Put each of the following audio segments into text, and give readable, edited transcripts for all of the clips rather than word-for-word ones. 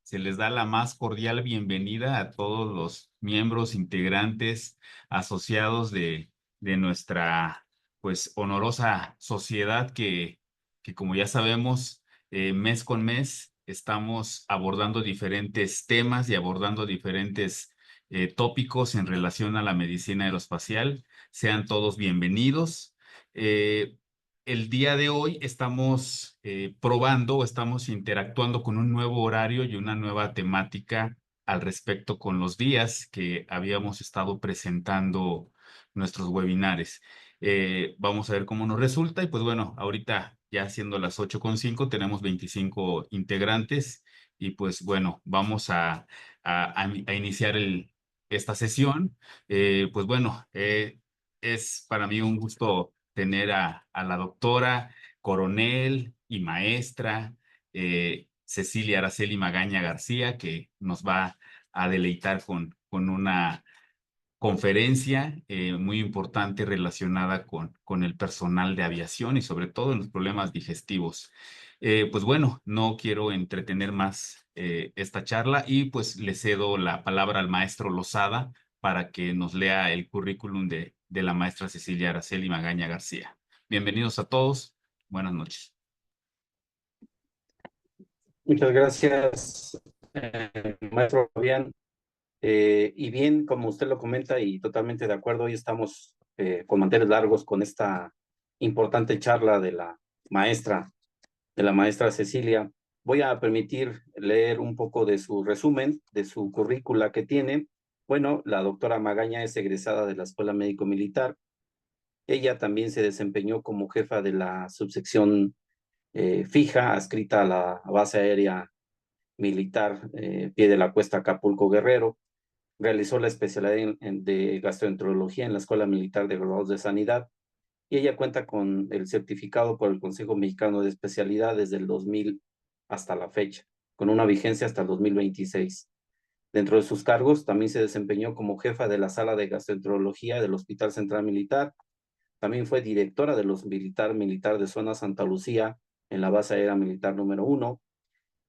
se les da la más cordial bienvenida a todos los miembros, integrantes, asociados de nuestra, pues, honorosa sociedad que como ya sabemos, mes con mes estamos abordando diferentes temas y abordando diferentes tópicos en relación a la medicina aeroespacial. Sean todos bienvenidos. Eh, el día de hoy estamos probando o estamos interactuando con un nuevo horario y una nueva temática al respecto con los días que habíamos estado presentando nuestros webinares. Vamos a ver cómo nos resulta y pues bueno, ahorita ya siendo las 8:05 tenemos 25 integrantes y pues bueno, vamos a iniciar esta sesión. Pues bueno, es para mí un gusto tener a la doctora, coronel y maestra Cecilia Araceli Magaña García, que nos va a deleitar con una conferencia muy importante relacionada con el personal de aviación y sobre todo en los problemas digestivos. Pues bueno, no quiero entretener más esta charla y pues le cedo la palabra al maestro Lozada para que nos lea el currículum de la maestra Cecilia Araceli Magaña García. Bienvenidos a todos. Buenas noches. Muchas gracias, maestro Fabián. Y bien, como usted lo comenta, y totalmente de acuerdo, hoy estamos con manteles largos con esta importante charla maestra, de la maestra Cecilia. Voy a permitir leer un poco de su resumen, de su currícula que tiene. Bueno, la doctora Magaña es egresada de la Escuela Médico Militar. Ella también se desempeñó como jefa de la subsección fija, adscrita a la base aérea militar, pie de la cuesta Acapulco Guerrero. Realizó la especialidad de gastroenterología en la Escuela Militar de Graduados de Sanidad y ella cuenta con el certificado por el Consejo Mexicano de Especialidad desde el 2000 hasta la fecha, con una vigencia hasta el 2026. Dentro de sus cargos, también se desempeñó como jefa de la sala de gastroenterología del Hospital Central Militar. También fue directora del Hospital Militar de Zona Santa Lucía en la base aérea militar número 1.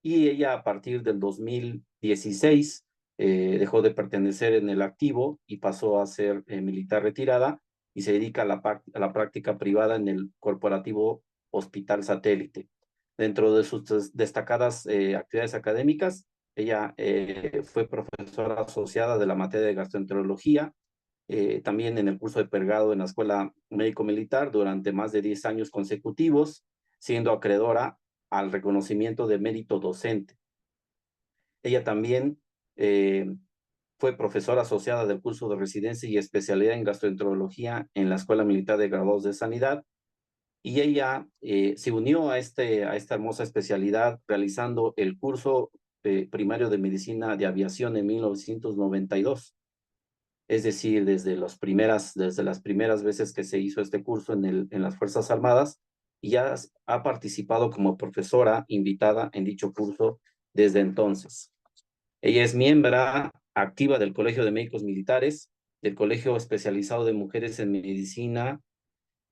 Y ella a partir del 2016 dejó de pertenecer en el activo y pasó a ser militar retirada y se dedica a la práctica privada en el corporativo Hospital Satélite. Dentro de sus destacadas actividades académicas, ella fue profesora asociada de la materia de gastroenterología, también en el curso de pergrado en la Escuela Médico Militar durante más de 10 años consecutivos, siendo acreedora al reconocimiento de mérito docente. Ella también fue profesora asociada del curso de residencia y especialidad en gastroenterología en la Escuela Militar de Graduados de Sanidad, y ella se unió a esta hermosa especialidad realizando el curso primario de medicina de aviación en 1992. Es decir, desde las primeras veces que se hizo este curso en las Fuerzas Armadas, y ya ha participado como profesora invitada en dicho curso desde entonces. Ella es miembro activa del Colegio de Médicos Militares, del Colegio Especializado de Mujeres en Medicina,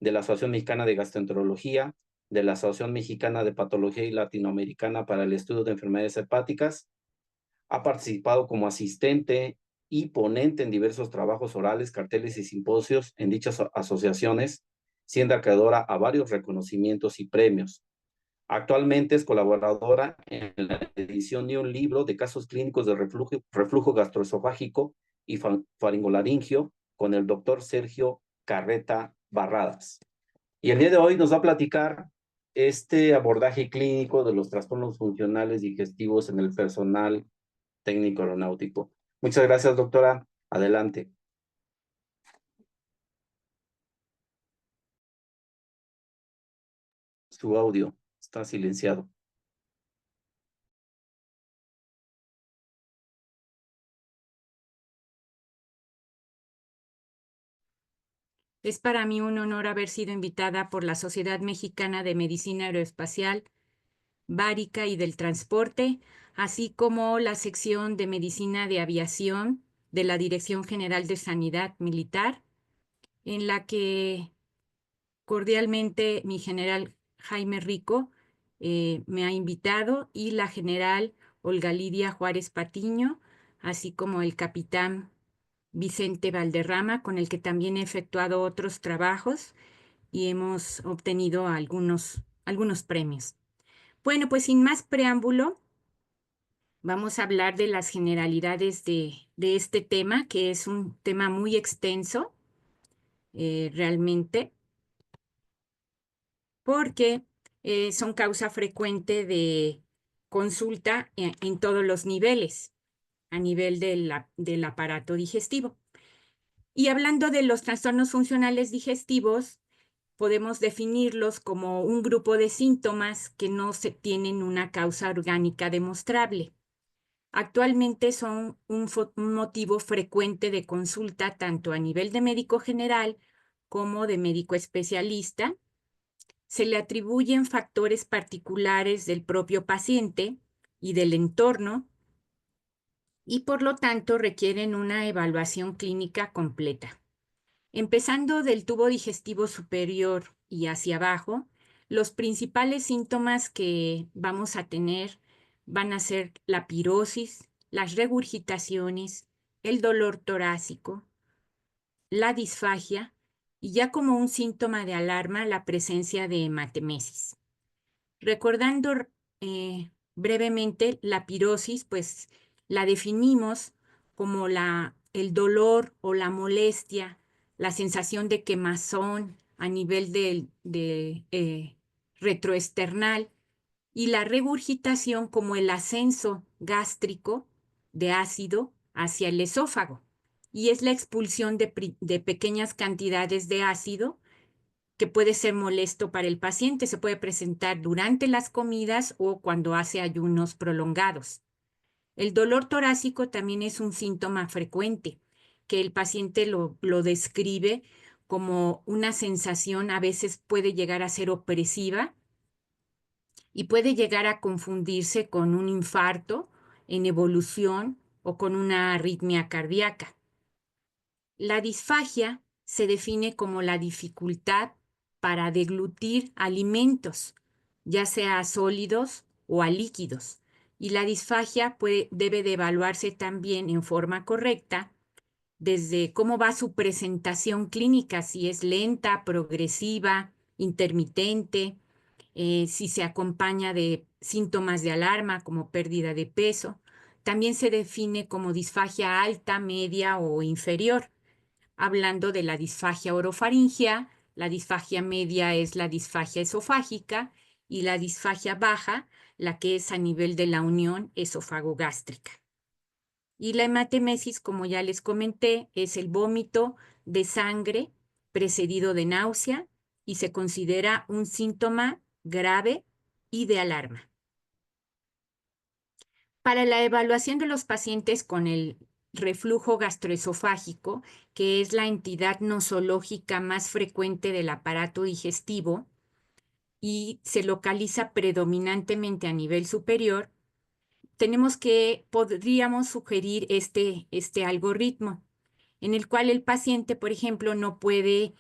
de la Asociación Mexicana de Gastroenterología, de la Asociación Mexicana de Patología y Latinoamericana para el Estudio de Enfermedades Hepáticas. Ha participado como asistente y ponente en diversos trabajos orales, carteles y simposios en dichas asociaciones, siendo acreedora a varios reconocimientos y premios. Actualmente es colaboradora en la edición de un libro de casos clínicos de reflujo gastroesofágico y faringolaringio con el doctor Sergio Carreta Barradas. Y el día de hoy nos va a platicar este abordaje clínico de los trastornos funcionales digestivos en el personal técnico aeronáutico. Muchas gracias, doctora. Adelante. Su audio está silenciado. Es para mí un honor haber sido invitada por la Sociedad Mexicana de Medicina Aeroespacial, Bárica y del Transporte, así como la sección de Medicina de Aviación de la Dirección General de Sanidad Militar, en la que cordialmente mi general Jaime Rico me ha invitado, y la general Olga Lidia Juárez Patiño, así como el capitán Vicente Valderrama, con el que también he efectuado otros trabajos y hemos obtenido algunos premios. Bueno, pues sin más preámbulo, vamos a hablar de las generalidades de este tema, que es un tema muy extenso, realmente, porque son causa frecuente de consulta en todos los niveles, a nivel del aparato digestivo. Y hablando de los trastornos funcionales digestivos, podemos definirlos como un grupo de síntomas que no tienen una causa orgánica demostrable. Actualmente son un motivo frecuente de consulta tanto a nivel de médico general como de médico especialista. Se le atribuyen factores particulares del propio paciente y del entorno y por lo tanto requieren una evaluación clínica completa. Empezando del tubo digestivo superior y hacia abajo, los principales síntomas que vamos a tener van a ser la pirosis, las regurgitaciones, el dolor torácico, la disfagia y ya como un síntoma de alarma la presencia de hematemesis. Recordando brevemente la pirosis, pues la definimos como el dolor o la molestia, la sensación de quemazón a nivel retroesternal y la regurgitación como el ascenso gástrico de ácido hacia el esófago. Y es la expulsión de pequeñas cantidades de ácido que puede ser molesto para el paciente. Se puede presentar durante las comidas o cuando hace ayunos prolongados. El dolor torácico también es un síntoma frecuente, que el paciente lo describe como una sensación, a veces puede llegar a ser opresiva y puede llegar a confundirse con un infarto en evolución o con una arritmia cardíaca. La disfagia se define como la dificultad para deglutir alimentos, ya sea a sólidos o a líquidos. Y la disfagia debe de evaluarse también en forma correcta desde cómo va su presentación clínica, si es lenta, progresiva, intermitente, si se acompaña de síntomas de alarma como pérdida de peso. También se define como disfagia alta, media o inferior. Hablando de la disfagia orofaringea, la disfagia media es la disfagia esofágica y la disfagia baja, la que es a nivel de la unión esófago-gástrica. Y la hematemesis, como ya les comenté, es el vómito de sangre precedido de náusea y se considera un síntoma grave y de alarma. Para la evaluación de los pacientes con el reflujo gastroesofágico, que es la entidad nosológica más frecuente del aparato digestivo y se localiza predominantemente a nivel superior, podríamos sugerir este algoritmo en el cual el paciente, por ejemplo, no puede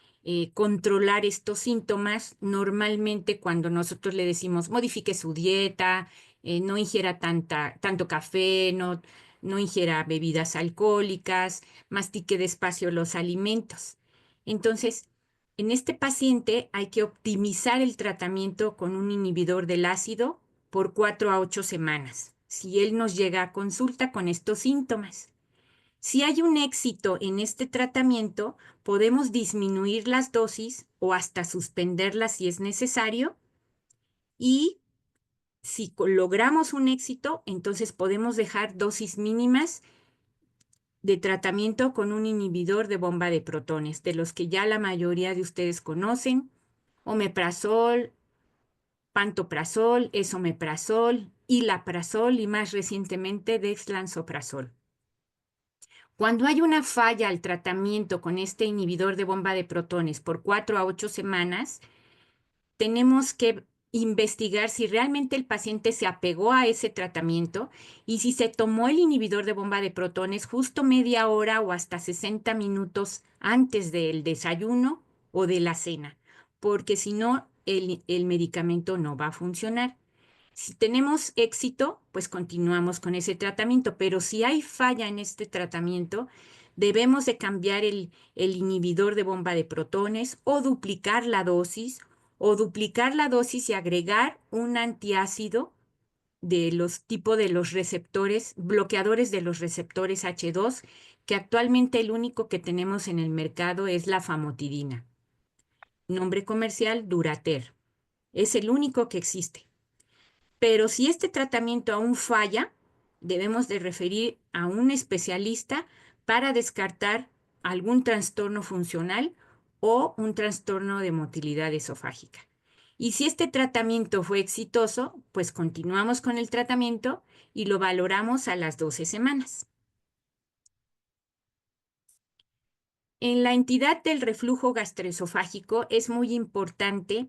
controlar estos síntomas. Normalmente cuando nosotros le decimos modifique su dieta, no ingiera tanto café, no ingiera bebidas alcohólicas, mastique despacio los alimentos. Entonces, en este paciente hay que optimizar el tratamiento con un inhibidor del ácido por 4 a 8 semanas, si él nos llega a consulta con estos síntomas. Si hay un éxito en este tratamiento, podemos disminuir las dosis o hasta suspenderlas si es necesario. Y si logramos un éxito, entonces podemos dejar dosis mínimas de tratamiento con un inhibidor de bomba de protones, de los que ya la mayoría de ustedes conocen: omeprazol, pantoprazol, esomeprazol, hilaprazol y más recientemente dexlansoprazol. Cuando hay una falla al tratamiento con este inhibidor de bomba de protones por 4 a 8 semanas, tenemos que investigar si realmente el paciente se apegó a ese tratamiento y si se tomó el inhibidor de bomba de protones justo media hora o hasta 60 minutos antes del desayuno o de la cena, porque si no, el medicamento no va a funcionar. Si tenemos éxito, pues continuamos con ese tratamiento, pero si hay falla en este tratamiento, debemos de cambiar el inhibidor de bomba de protones o duplicar la dosis y agregar un antiácido de los tipos de los receptores, bloqueadores de los receptores H2, que actualmente el único que tenemos en el mercado es la famotidina. Nombre comercial Durater. Es el único que existe. Pero si este tratamiento aún falla, debemos de referir a un especialista para descartar algún trastorno funcional o un trastorno de motilidad esofágica. Y si este tratamiento fue exitoso, pues continuamos con el tratamiento y lo valoramos a las 12 semanas. En la entidad del reflujo gastroesofágico es muy importante,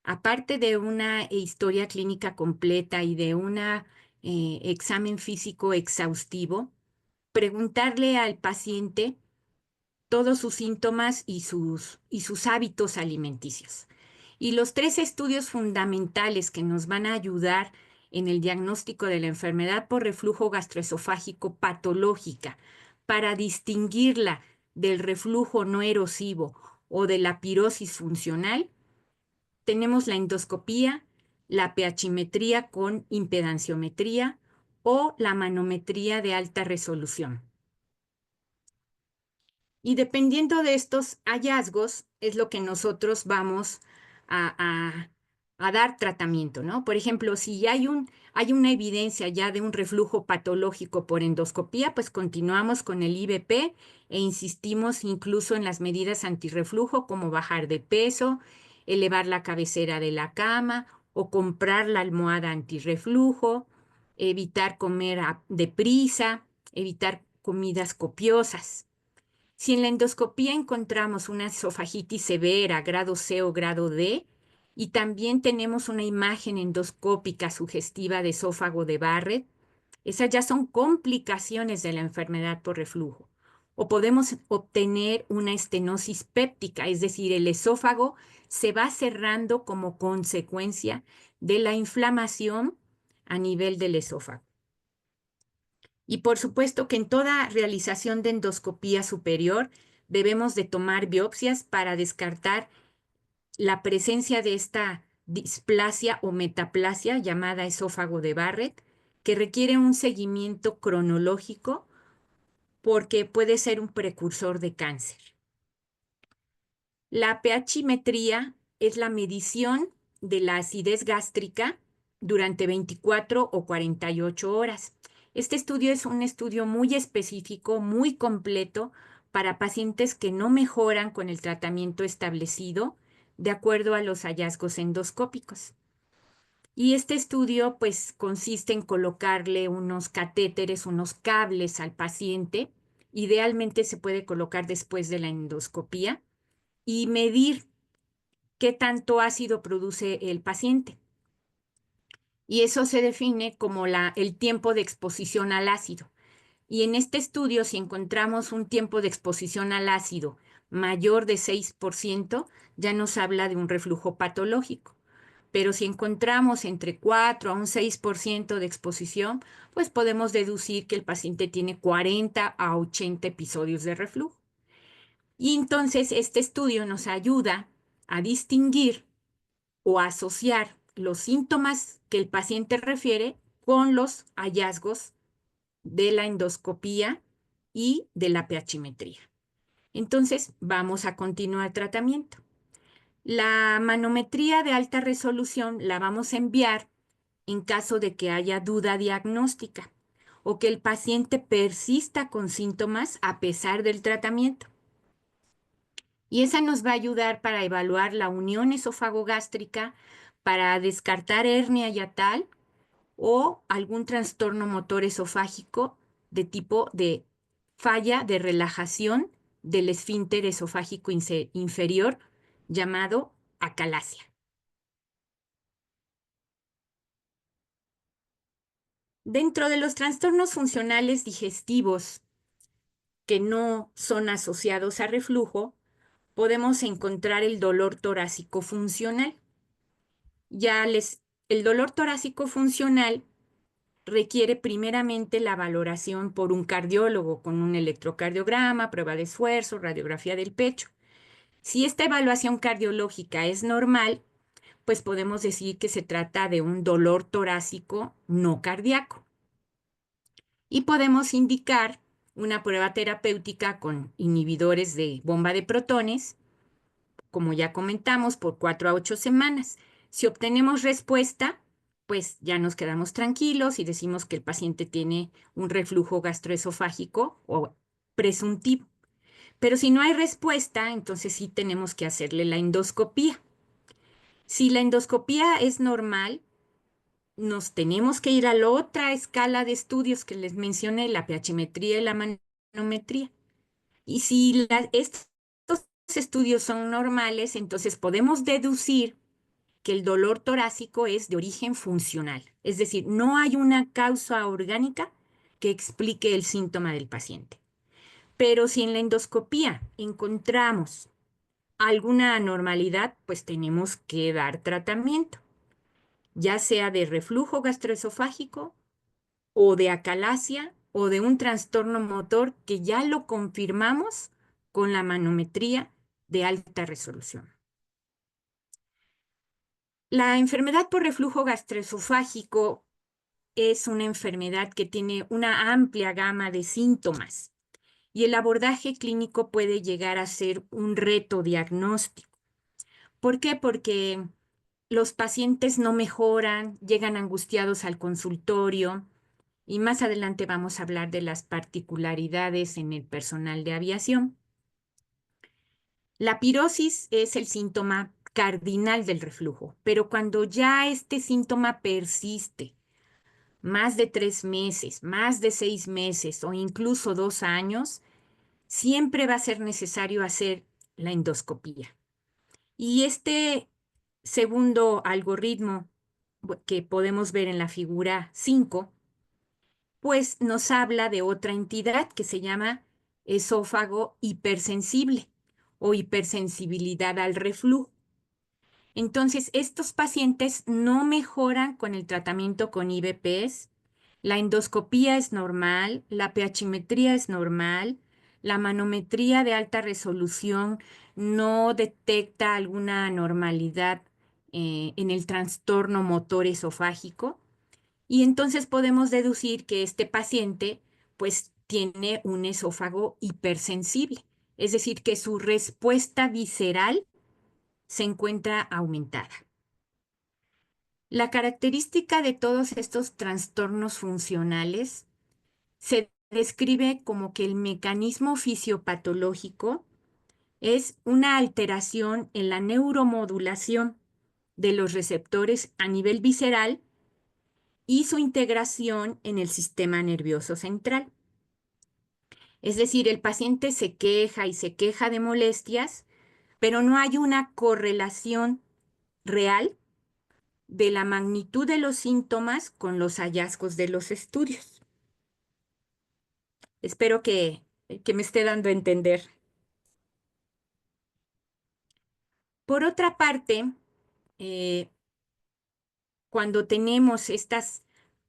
aparte de una historia clínica completa y de un examen físico exhaustivo, preguntarle al paciente todos sus síntomas y sus hábitos alimenticios. Y los 3 estudios fundamentales que nos van a ayudar en el diagnóstico de la enfermedad por reflujo gastroesofágico patológica para distinguirla del reflujo no erosivo o de la pirosis funcional, tenemos la endoscopía, la pH-metría con impedanciometría o la manometría de alta resolución. Y dependiendo de estos hallazgos, es lo que nosotros vamos a dar tratamiento, ¿no? Por ejemplo, si hay una evidencia ya de un reflujo patológico por endoscopía, pues continuamos con el IBP e insistimos incluso en las medidas antirreflujo, como bajar de peso, elevar la cabecera de la cama o comprar la almohada antirreflujo, evitar comer deprisa, evitar comidas copiosas. Si en la endoscopía encontramos una esofagitis severa, grado C o grado D, y también tenemos una imagen endoscópica sugestiva de esófago de Barrett, esas ya son complicaciones de la enfermedad por reflujo. O podemos obtener una estenosis péptica, es decir, el esófago se va cerrando como consecuencia de la inflamación a nivel del esófago. Y por supuesto que en toda realización de endoscopía superior debemos de tomar biopsias para descartar la presencia de esta displasia o metaplasia llamada esófago de Barrett, que requiere un seguimiento cronológico porque puede ser un precursor de cáncer. La pH-metría es la medición de la acidez gástrica durante 24 o 48 horas. Este estudio es un estudio muy específico, muy completo para pacientes que no mejoran con el tratamiento establecido de acuerdo a los hallazgos endoscópicos. Y este estudio pues consiste en colocarle unos catéteres, unos cables al paciente. Idealmente se puede colocar después de la endoscopía y medir qué tanto ácido produce el paciente. Y eso se define como el tiempo de exposición al ácido. Y en este estudio, si encontramos un tiempo de exposición al ácido mayor de 6%, ya nos habla de un reflujo patológico. Pero si encontramos entre 4 a un 6% de exposición, pues podemos deducir que el paciente tiene 40 a 80 episodios de reflujo. Y entonces este estudio nos ayuda a distinguir o asociar los síntomas que el paciente refiere con los hallazgos de la endoscopía y de la pH-metría. Entonces, vamos a continuar el tratamiento. La manometría de alta resolución la vamos a enviar en caso de que haya duda diagnóstica o que el paciente persista con síntomas a pesar del tratamiento. Y esa nos va a ayudar para evaluar la unión esofagogástrica, para descartar hernia yatal o algún trastorno motor esofágico de tipo de falla de relajación del esfínter esofágico inferior llamado acalasia. Dentro de los trastornos funcionales digestivos que no son asociados a reflujo, podemos encontrar el dolor torácico funcional. Ya les el dolor torácico funcional requiere primeramente la valoración por un cardiólogo con un electrocardiograma, prueba de esfuerzo, radiografía del pecho. Si esta evaluación cardiológica es normal, pues podemos decir que se trata de un dolor torácico no cardíaco. Y podemos indicar una prueba terapéutica con inhibidores de bomba de protones, como ya comentamos, por 4 a 8 semanas. Si obtenemos respuesta, pues ya nos quedamos tranquilos y decimos que el paciente tiene un reflujo gastroesofágico o presuntivo. Pero si no hay respuesta, entonces sí tenemos que hacerle la endoscopía. Si la endoscopía es normal, nos tenemos que ir a la otra escala de estudios que les mencioné, la pHmetría y la manometría. Y si estos estudios son normales, entonces podemos deducir que el dolor torácico es de origen funcional. Es decir, no hay una causa orgánica que explique el síntoma del paciente. Pero si en la endoscopía encontramos alguna anormalidad, pues tenemos que dar tratamiento, ya sea de reflujo gastroesofágico o de acalasia o de un trastorno motor que ya lo confirmamos con la manometría de alta resolución. La enfermedad por reflujo gastroesofágico es una enfermedad que tiene una amplia gama de síntomas y el abordaje clínico puede llegar a ser un reto diagnóstico. ¿Por qué? Porque los pacientes no mejoran, llegan angustiados al consultorio y más adelante vamos a hablar de las particularidades en el personal de aviación. La pirosis es el síntoma cardinal del reflujo, pero cuando ya este síntoma persiste más de 3 meses, más de 6 meses o incluso 2 años, siempre va a ser necesario hacer la endoscopía. Y este segundo algoritmo que podemos ver en la figura 5, pues nos habla de otra entidad que se llama esófago hipersensible o hipersensibilidad al reflujo. Entonces, estos pacientes no mejoran con el tratamiento con IVPs. La endoscopía es normal, la pHmetría es normal, la manometría de alta resolución no detecta alguna anormalidad en el trastorno motor esofágico. Y entonces podemos deducir que este paciente pues tiene un esófago hipersensible, es decir, que su respuesta visceral se encuentra aumentada. La característica de todos estos trastornos funcionales se describe como que el mecanismo fisiopatológico es una alteración en la neuromodulación de los receptores a nivel visceral y su integración en el sistema nervioso central. Es decir, el paciente se queja y se queja de molestias, pero no hay una correlación real de la magnitud de los síntomas con los hallazgos de los estudios. Espero que me esté dando a entender. Por otra parte, cuando tenemos estas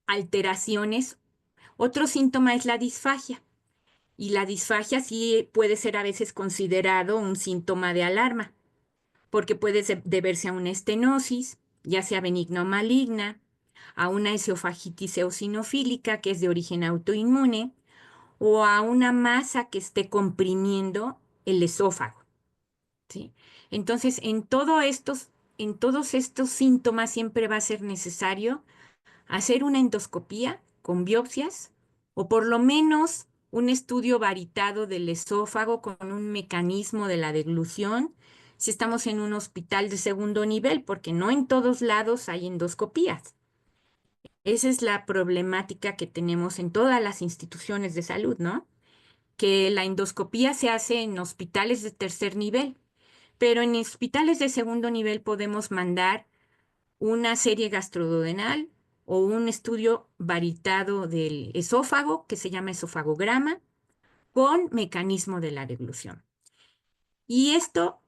alteraciones, otro síntoma es la disfagia. Y la disfagia sí puede ser a veces considerado un síntoma de alarma, porque puede deberse a una estenosis, ya sea benigna o maligna, a una esofagitis eosinofílica que es de origen autoinmune, o a una masa que esté comprimiendo el esófago, ¿sí? Entonces, en todos estos síntomas siempre va a ser necesario hacer una endoscopía con biopsias o por lo menos un estudio varitado del esófago con un mecanismo de la deglución si estamos en un hospital de segundo nivel, porque no en todos lados hay endoscopías. Esa es la problemática que tenemos en todas las instituciones de salud, ¿no? Que la endoscopía se hace en hospitales de tercer nivel, pero en hospitales de segundo nivel podemos mandar una serie gastroduodenal o un estudio varitado del esófago que se llama esofagograma con mecanismo de la deglución. Y esto,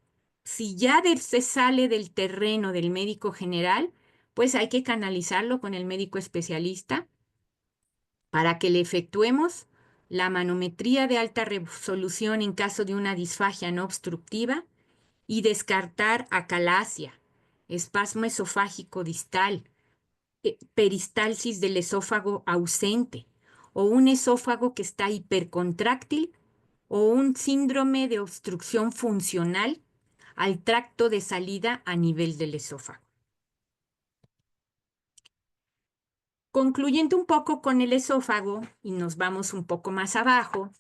si ya se sale del terreno del médico general, pues hay que canalizarlo con el médico especialista para que le efectuemos la manometría de alta resolución en caso de una disfagia no obstructiva y descartar acalasia, espasmo esofágico distal, peristalsis del esófago ausente o un esófago que está hipercontráctil o un síndrome de obstrucción funcional al tracto de salida a nivel del esófago. Concluyendo un poco con el esófago y nos vamos un poco más abajo,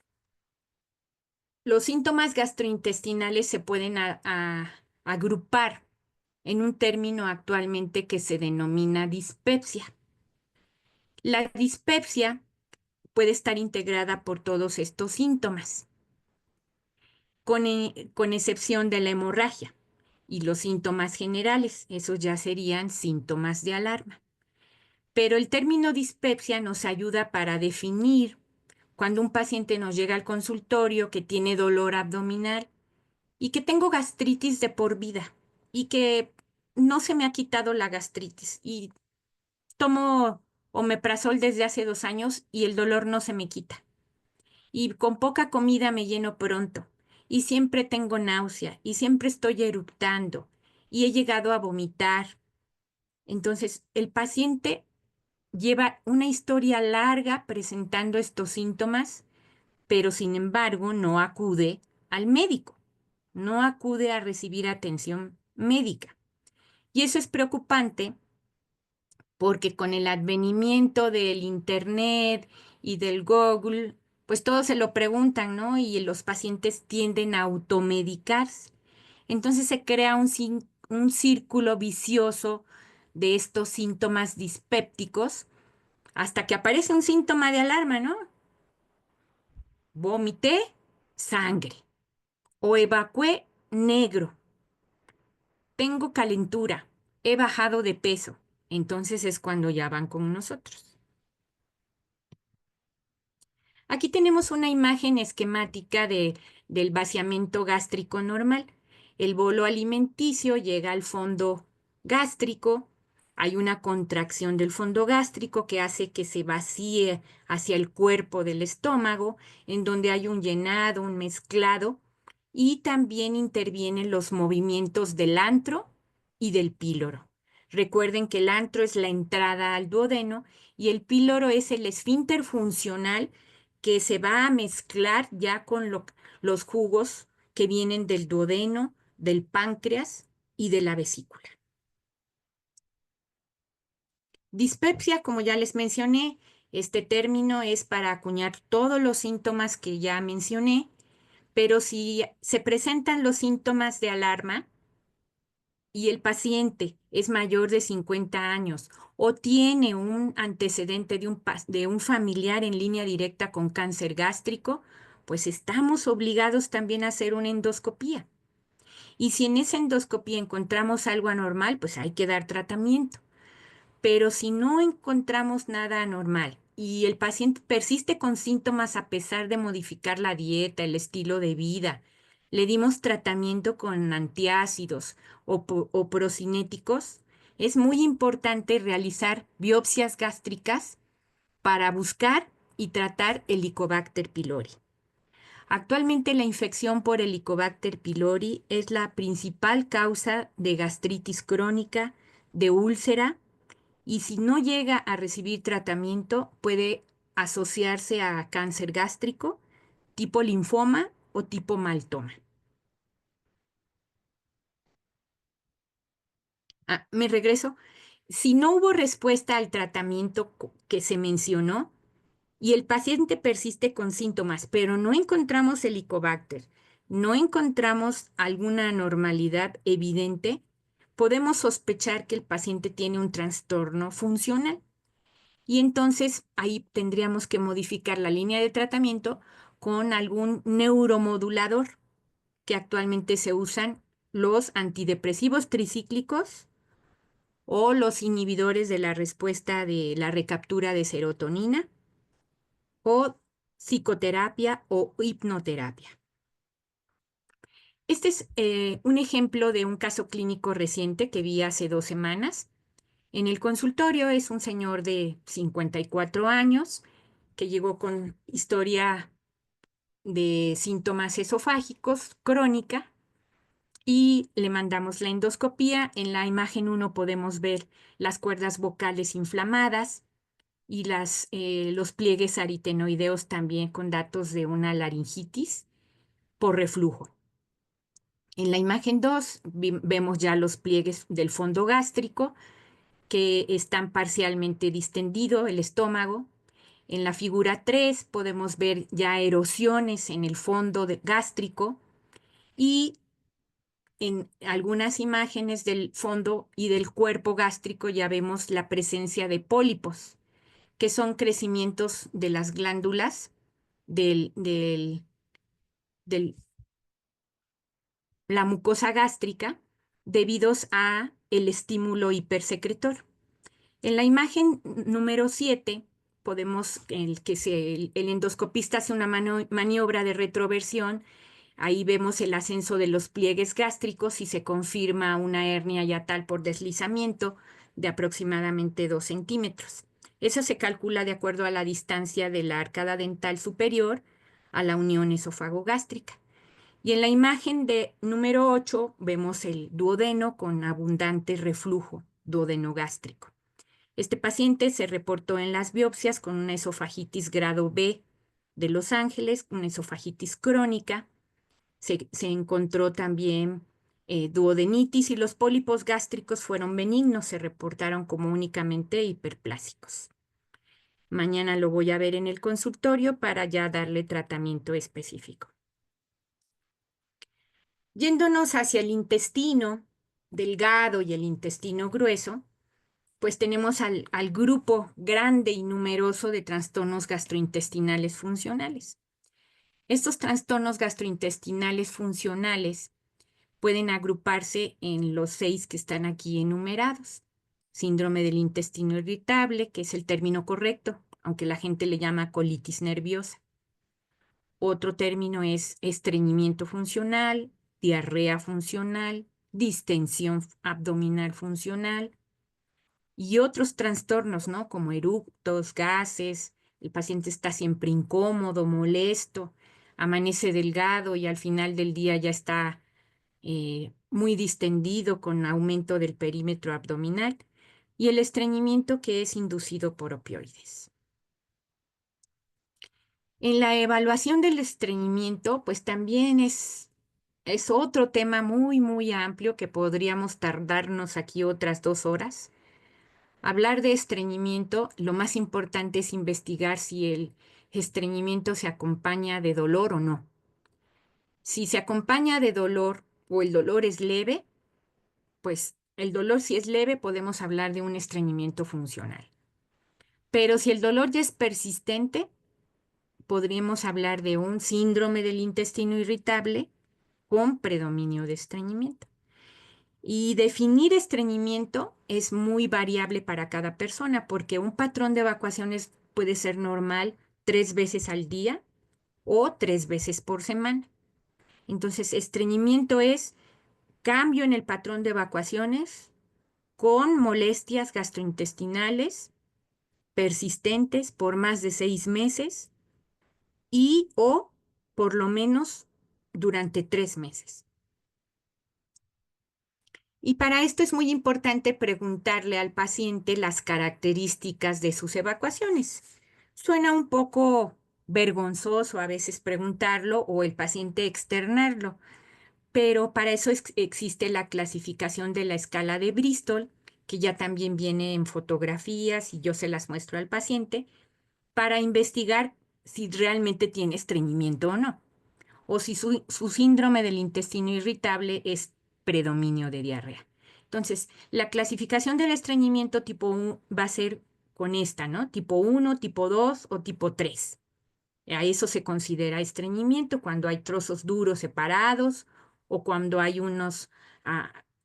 los síntomas gastrointestinales se pueden agrupar en un término actualmente que se denomina dispepsia. La dispepsia puede estar integrada por todos estos síntomas, con excepción de la hemorragia y los síntomas generales. Esos ya serían síntomas de alarma. Pero el término dispepsia nos ayuda para definir cuando un paciente nos llega al consultorio que tiene dolor abdominal y que tengo gastritis de por vida y que no se me ha quitado la gastritis y tomo omeprazol desde hace 2 años y el dolor no se me quita. Y con poca comida me lleno pronto y siempre tengo náusea y siempre estoy eructando y he llegado a vomitar. Entonces, el paciente lleva una historia larga presentando estos síntomas, pero sin embargo no acude al médico, no acude a recibir atención médica. Y eso es preocupante porque con el advenimiento del Internet y del Google, pues todos se lo preguntan, ¿no? Y los pacientes tienden a automedicarse. Entonces se crea un círculo vicioso de estos síntomas dispépticos hasta que aparece un síntoma de alarma, ¿no? Vomité sangre o evacué negro. Tengo calentura, he bajado de peso. Entonces es cuando ya van con nosotros. Aquí tenemos una imagen esquemática del vaciamiento gástrico normal. El bolo alimenticio llega al fondo gástrico, hay una contracción del fondo gástrico que hace que se vacíe hacia el cuerpo del estómago, en donde hay un llenado, un mezclado, y también intervienen los movimientos del antro y del píloro. Recuerden que el antro es la entrada al duodeno y el píloro es el esfínter funcional que se va a mezclar ya con los jugos que vienen del duodeno, del páncreas y de la vesícula. Dispepsia, como ya les mencioné, este término es para acuñar todos los síntomas que ya mencioné, pero si se presentan los síntomas de alarma y el paciente es mayor de 50 años o tiene un antecedente de un familiar en línea directa con cáncer gástrico, pues estamos obligados también a hacer una endoscopía. Y si en esa endoscopía encontramos algo anormal, pues hay que dar tratamiento. Pero si no encontramos nada anormal y el paciente persiste con síntomas a pesar de modificar la dieta, el estilo de vida, le dimos tratamiento con antiácidos o procinéticos, es muy importante realizar biopsias gástricas para buscar y tratar Helicobacter pylori. Actualmente la infección por Helicobacter pylori es la principal causa de gastritis crónica, de úlcera, y si no llega a recibir tratamiento puede asociarse a cáncer gástrico, tipo linfoma o tipo maltoma. Me regreso. Si no hubo respuesta al tratamiento que se mencionó y el paciente persiste con síntomas, pero no encontramos Helicobacter, no encontramos alguna anormalidad evidente, podemos sospechar que el paciente tiene un trastorno funcional. Y entonces ahí tendríamos que modificar la línea de tratamiento con algún neuromodulador, que actualmente se usan los antidepresivos tricíclicos o los inhibidores de la respuesta de la recaptura de serotonina o psicoterapia o hipnoterapia. Este es un ejemplo de un caso clínico reciente que vi hace 2 semanas. En el consultorio es un señor de 54 años que llegó con historia de síntomas esofágicos crónica y le mandamos la endoscopía. En la imagen 1 podemos ver las cuerdas vocales inflamadas y los pliegues aritenoideos también con datos de una laringitis por reflujo. En la imagen 2 vemos ya los pliegues del fondo gástrico que están parcialmente distendido el estómago. En la figura 3 podemos ver ya erosiones en el fondo gástrico y en algunas imágenes del fondo y del cuerpo gástrico ya vemos la presencia de pólipos, que son crecimientos de las glándulas de la mucosa gástrica debidos a el estímulo hipersecretor. En la imagen número 7 podemos el endoscopista hace una maniobra de retroversión. Ahí vemos el ascenso de los pliegues gástricos y se confirma una hernia yatal por deslizamiento de aproximadamente 2 centímetros. Eso se calcula de acuerdo a la distancia de la arcada dental superior a la unión esofagogástrica. Y en la imagen de número 8 vemos el duodeno con abundante reflujo duodenogástrico. Este paciente se reportó en las biopsias con una esofagitis grado B de Los Ángeles, una esofagitis crónica. Se encontró también duodenitis y los pólipos gástricos fueron benignos, se reportaron como únicamente hiperplásicos. Mañana lo voy a ver en el consultorio para ya darle tratamiento específico. Yéndonos hacia el intestino delgado y el intestino grueso, pues tenemos al grupo grande y numeroso de trastornos gastrointestinales funcionales. Estos trastornos gastrointestinales funcionales pueden agruparse en los 6 que están aquí enumerados. Síndrome del intestino irritable, que es el término correcto, aunque la gente le llama colitis nerviosa. Otro término es estreñimiento funcional, diarrea funcional, distensión abdominal funcional y otros trastornos, ¿no? Como eructos, gases, el paciente está siempre incómodo, molesto, amanece delgado y al final del día ya está muy distendido con aumento del perímetro abdominal y el estreñimiento que es inducido por opioides. En la evaluación del estreñimiento, pues también es otro tema muy, muy amplio que podríamos tardarnos aquí otras 2 horas. Hablar de estreñimiento, lo más importante es investigar si el estreñimiento se acompaña de dolor o no. Si se acompaña de dolor o el dolor es leve, pues el dolor si es leve podemos hablar de un estreñimiento funcional. Pero si el dolor ya es persistente, podríamos hablar de un síndrome del intestino irritable con predominio de estreñimiento. Y definir estreñimiento es muy variable para cada persona porque un patrón de evacuaciones puede ser normal 3 veces al día o 3 veces por semana. Entonces, estreñimiento es cambio en el patrón de evacuaciones con molestias gastrointestinales persistentes por más de 6 meses y o por lo menos durante 3 meses. Y para esto es muy importante preguntarle al paciente las características de sus evacuaciones. Suena un poco vergonzoso a veces preguntarlo o el paciente externarlo, pero para eso existe la clasificación de la escala de Bristol, que ya también viene en fotografías y yo se las muestro al paciente, para investigar si realmente tiene estreñimiento o no, o si su síndrome del intestino irritable es predominio de diarrea. Entonces, la clasificación del estreñimiento tipo 1 va a ser con esta, ¿no? Tipo 1, tipo 2 o tipo 3. A eso se considera estreñimiento cuando hay trozos duros separados o cuando hay unos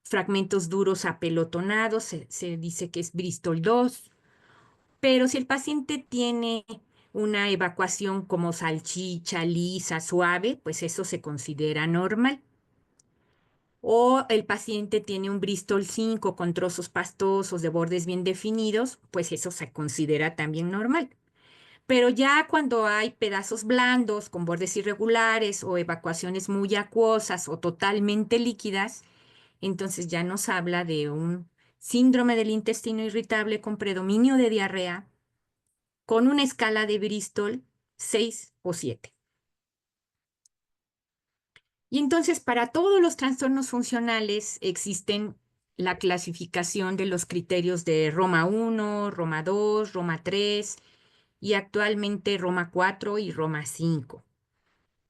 fragmentos duros apelotonados, se dice que es Bristol 2. Pero si el paciente tiene una evacuación como salchicha, lisa, suave, pues eso se considera normal. o el paciente tiene un Bristol 5 con trozos pastosos de bordes bien definidos, pues eso se considera también normal. Pero ya cuando hay pedazos blandos con bordes irregulares o evacuaciones muy acuosas o totalmente líquidas, entonces ya nos habla de un síndrome del intestino irritable con predominio de diarrea con una escala de Bristol 6 o 7. Y entonces para todos los trastornos funcionales existen la clasificación de los criterios de Roma 1, Roma 2, Roma 3 y actualmente Roma 4 y Roma 5.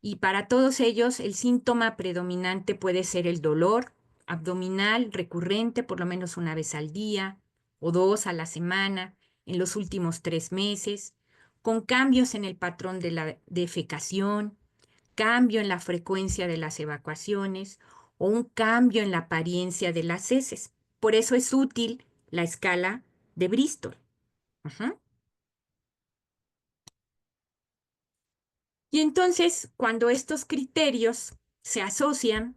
Y para todos ellos el síntoma predominante puede ser el dolor abdominal recurrente por lo menos una vez al día o dos a la semana en los últimos 3 meses, con cambios en el patrón de la defecación, cambio en la frecuencia de las evacuaciones o un cambio en la apariencia de las heces. Por eso es útil la escala de Bristol. Ajá. Y entonces, cuando estos criterios se asocian,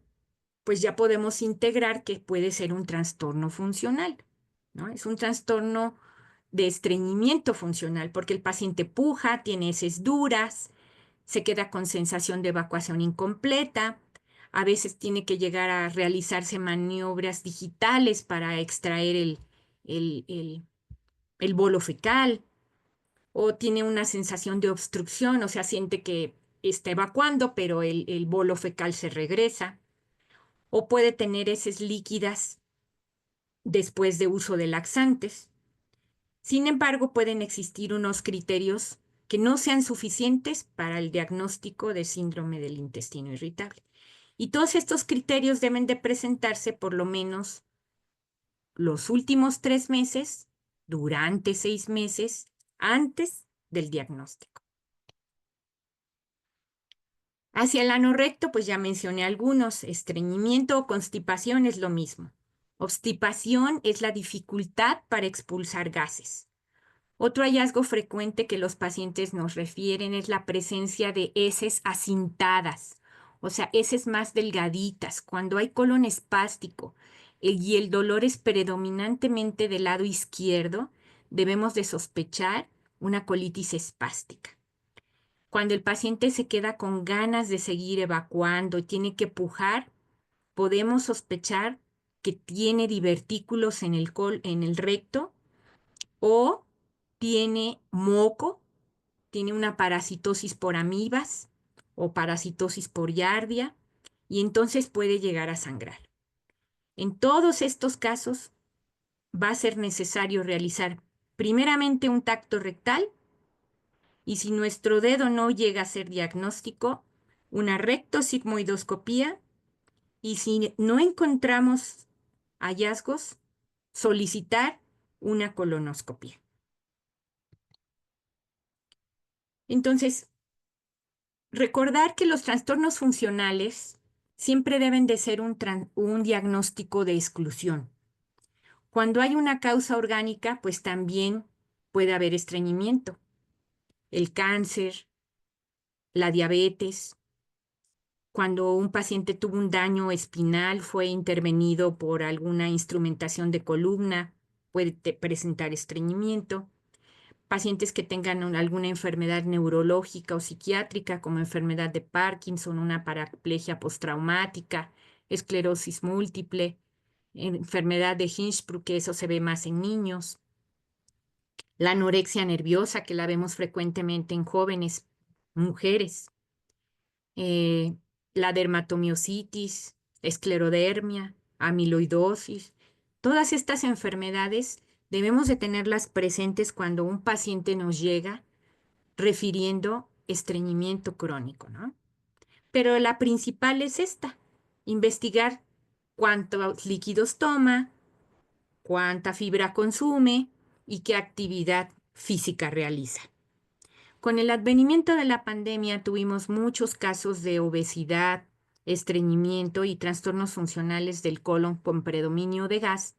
pues ya podemos integrar que puede ser un trastorno funcional, ¿no? Es un trastorno de estreñimiento funcional, porque el paciente puja, tiene heces duras, se queda con sensación de evacuación incompleta, a veces tiene que llegar a realizarse maniobras digitales para extraer el, el, el bolo fecal, o tiene una sensación de obstrucción, o sea, siente que está evacuando, pero el bolo fecal se regresa, o puede tener heces líquidas después de uso de laxantes. Sin embargo, pueden existir unos criterios que no sean suficientes para el diagnóstico de síndrome del intestino irritable. Y todos estos criterios deben de presentarse por lo menos los últimos 3 meses, durante 6 meses, antes del diagnóstico. Hacia el ano recto, pues ya mencioné algunos. Estreñimiento o constipación es lo mismo. Obstipación es la dificultad para expulsar gases. Otro hallazgo frecuente que los pacientes nos refieren es la presencia de heces acintadas, o sea, heces más delgaditas. Cuando hay colon espástico y el dolor es predominantemente del lado izquierdo, debemos de sospechar una colitis espástica. Cuando el paciente se queda con ganas de seguir evacuando y tiene que pujar, podemos sospechar que tiene divertículos en el recto o tiene moco, tiene una parasitosis por amibas o parasitosis por yardia y entonces puede llegar a sangrar. En todos estos casos va a ser necesario realizar primeramente un tacto rectal y si nuestro dedo no llega a ser diagnóstico, una rectosigmoidoscopía y si no encontramos hallazgos, solicitar una colonoscopia. Entonces, recordar que los trastornos funcionales siempre deben de ser un diagnóstico de exclusión. Cuando hay una causa orgánica, pues también puede haber estreñimiento. El cáncer, la diabetes. Cuando un paciente tuvo un daño espinal, fue intervenido por alguna instrumentación de columna, puede presentar estreñimiento. Pacientes que tengan alguna enfermedad neurológica o psiquiátrica, como enfermedad de Parkinson, una paraplegia postraumática, esclerosis múltiple, enfermedad de Hinsbruch, que eso se ve más en niños, la anorexia nerviosa, que la vemos frecuentemente en jóvenes mujeres, eh, la dermatomiositis, esclerodermia, amiloidosis. Todas estas enfermedades debemos de tenerlas presentes cuando un paciente nos llega refiriendo estreñimiento crónico, ¿no? Pero la principal es esta, investigar cuántos líquidos toma, cuánta fibra consume y qué actividad física realiza. Con el advenimiento de la pandemia tuvimos muchos casos de obesidad, estreñimiento y trastornos funcionales del colon con predominio de gas,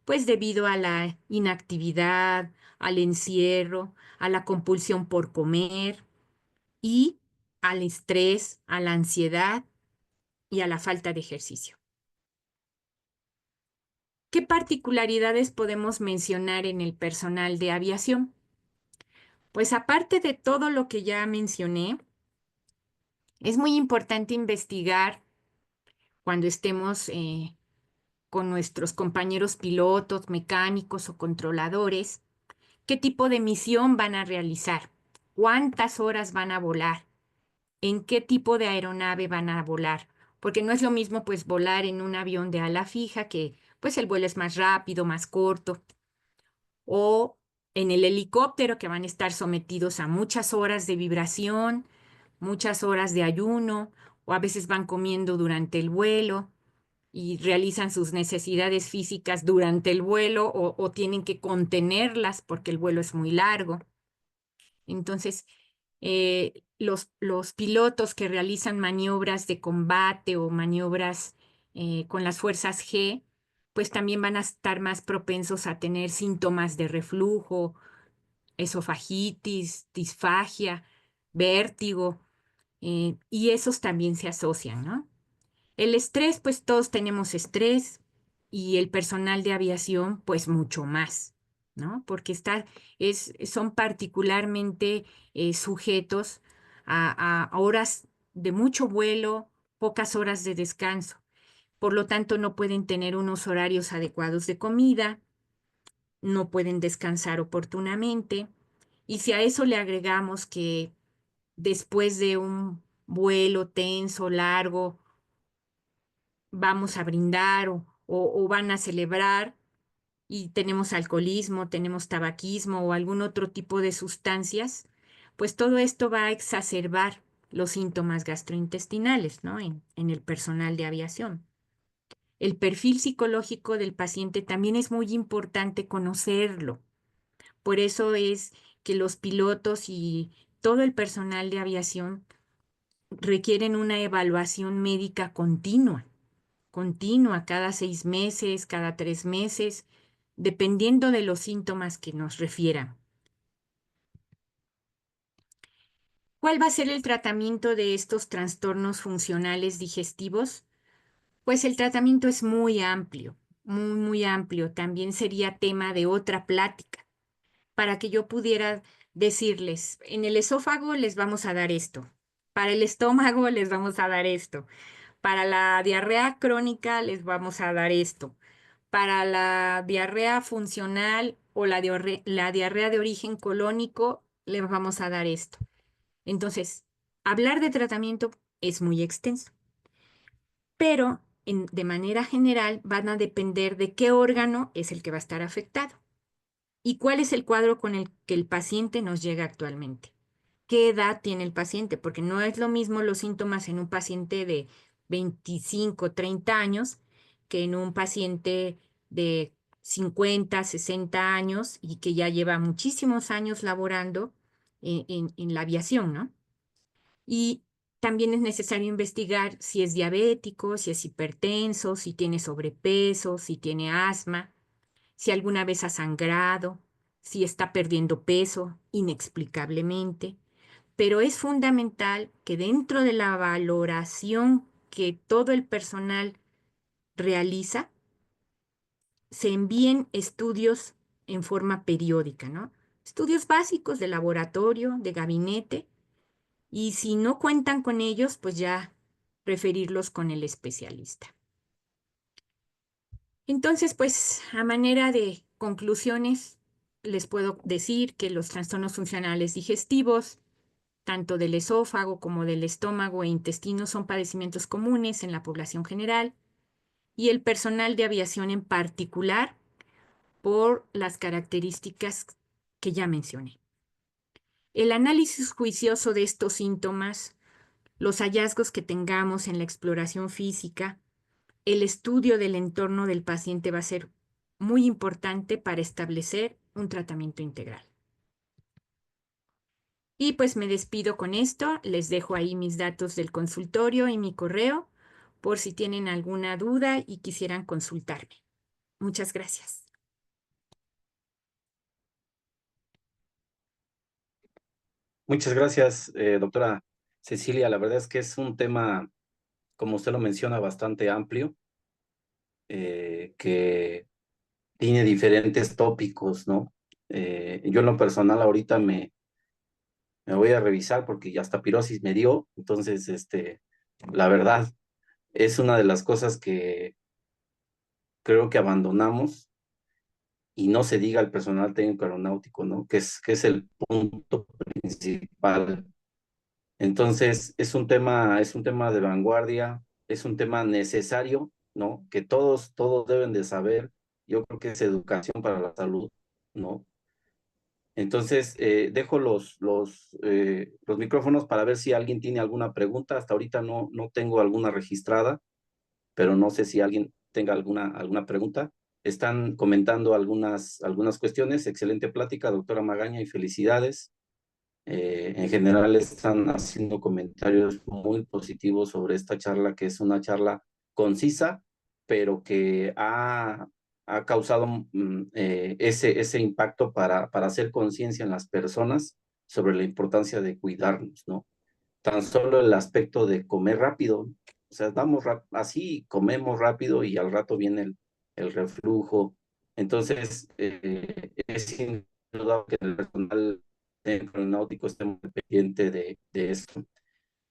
pues debido a la inactividad, al encierro, a la compulsión por comer y al estrés, a la ansiedad y a la falta de ejercicio. ¿Qué particularidades podemos mencionar en el personal de aviación? Pues aparte de todo lo que ya mencioné, es muy importante investigar cuando estemos con nuestros compañeros pilotos, mecánicos o controladores, qué tipo de misión van a realizar, cuántas horas van a volar, en qué tipo de aeronave van a volar, porque no es lo mismo pues volar en un avión de ala fija que pues el vuelo es más rápido, más corto, o en el helicóptero que van a estar sometidos a muchas horas de vibración, muchas horas de ayuno, o a veces van comiendo durante el vuelo y realizan sus necesidades físicas durante el vuelo o tienen que contenerlas porque el vuelo es muy largo. Entonces, los pilotos que realizan maniobras de combate o maniobras con las fuerzas G, pues también van a estar más propensos a tener síntomas de reflujo, esofagitis, disfagia, vértigo, y esos también se asocian, ¿no? El estrés, pues todos tenemos estrés y el personal de aviación, pues mucho más, ¿no? Porque son particularmente sujetos a horas de mucho vuelo, pocas horas de descanso. Por lo tanto, no pueden tener unos horarios adecuados de comida, no pueden descansar oportunamente. Y si a eso le agregamos que después de un vuelo tenso, largo, vamos a brindar o van a celebrar y tenemos alcoholismo, tenemos tabaquismo o algún otro tipo de sustancias, pues todo esto va a exacerbar los síntomas gastrointestinales, ¿no? En el personal de aviación. El perfil psicológico del paciente también es muy importante conocerlo. Por eso es que los pilotos y todo el personal de aviación requieren una evaluación médica continua, cada 6 meses, cada 3 meses, dependiendo de los síntomas que nos refieran. ¿Cuál va a ser el tratamiento de estos trastornos funcionales digestivos? Pues el tratamiento es muy amplio, muy amplio. También sería tema de otra plática para que yo pudiera decirles, en el esófago les vamos a dar esto, para el estómago les vamos a dar esto, para la diarrea crónica les vamos a dar esto, para la diarrea funcional o la diarrea de origen colónico les vamos a dar esto. Entonces, hablar de tratamiento es muy extenso, pero de manera general van a depender de qué órgano es el que va a estar afectado. ¿Y cuál es el cuadro con el que el paciente nos llega actualmente? ¿Qué edad tiene el paciente? Porque no es lo mismo los síntomas en un paciente de 25, 30 años que en un paciente de 50, 60 años y que ya lleva muchísimos años laborando en la aviación, ¿no? Y también es necesario investigar si es diabético, si es hipertenso, si tiene sobrepeso, si tiene asma, si alguna vez ha sangrado, si está perdiendo peso inexplicablemente. Pero es fundamental que dentro de la valoración que todo el personal realiza, se envíen estudios en forma periódica, ¿no? Estudios básicos de laboratorio, de gabinete, y si no cuentan con ellos, pues ya referirlos con el especialista. Entonces, pues a manera de conclusiones, les puedo decir que los trastornos funcionales digestivos, tanto del esófago como del estómago e intestino, son padecimientos comunes en la población general y el personal de aviación en particular por las características que ya mencioné. El análisis juicioso de estos síntomas, los hallazgos que tengamos en la exploración física, el estudio del entorno del paciente va a ser muy importante para establecer un tratamiento integral. Y pues me despido con esto, les dejo ahí mis datos del consultorio y mi correo por si tienen alguna duda y quisieran consultarme. Muchas gracias. Muchas gracias, doctora Cecilia. La verdad es que es un tema, como usted lo menciona, bastante amplio, que tiene diferentes tópicos, ¿no? Yo en lo personal ahorita me voy a revisar porque ya hasta pirosis me dio, entonces, la verdad, es una de las cosas que creo que abandonamos y no se diga al personal técnico aeronáutico, ¿no? Que es el punto principal. Entonces, es un tema de vanguardia, es un tema necesario, ¿no? Que todos deben de saber. Yo creo que es educación para la salud, ¿no? Entonces, dejo los micrófonos para ver si alguien tiene alguna pregunta. Hasta ahorita no tengo alguna registrada, pero no sé si alguien tenga alguna pregunta. Están comentando algunas cuestiones. Excelente plática, doctora Magaña, y felicidades. En general están haciendo comentarios muy positivos sobre esta charla, que es una charla concisa, pero que ha causado ese impacto para hacer conciencia en las personas sobre la importancia de cuidarnos, ¿no? Tan solo el aspecto de comer rápido, o sea, así, comemos rápido y al rato viene el reflujo. Entonces, es indudable que el personal aeronáutico esté muy pendiente de eso.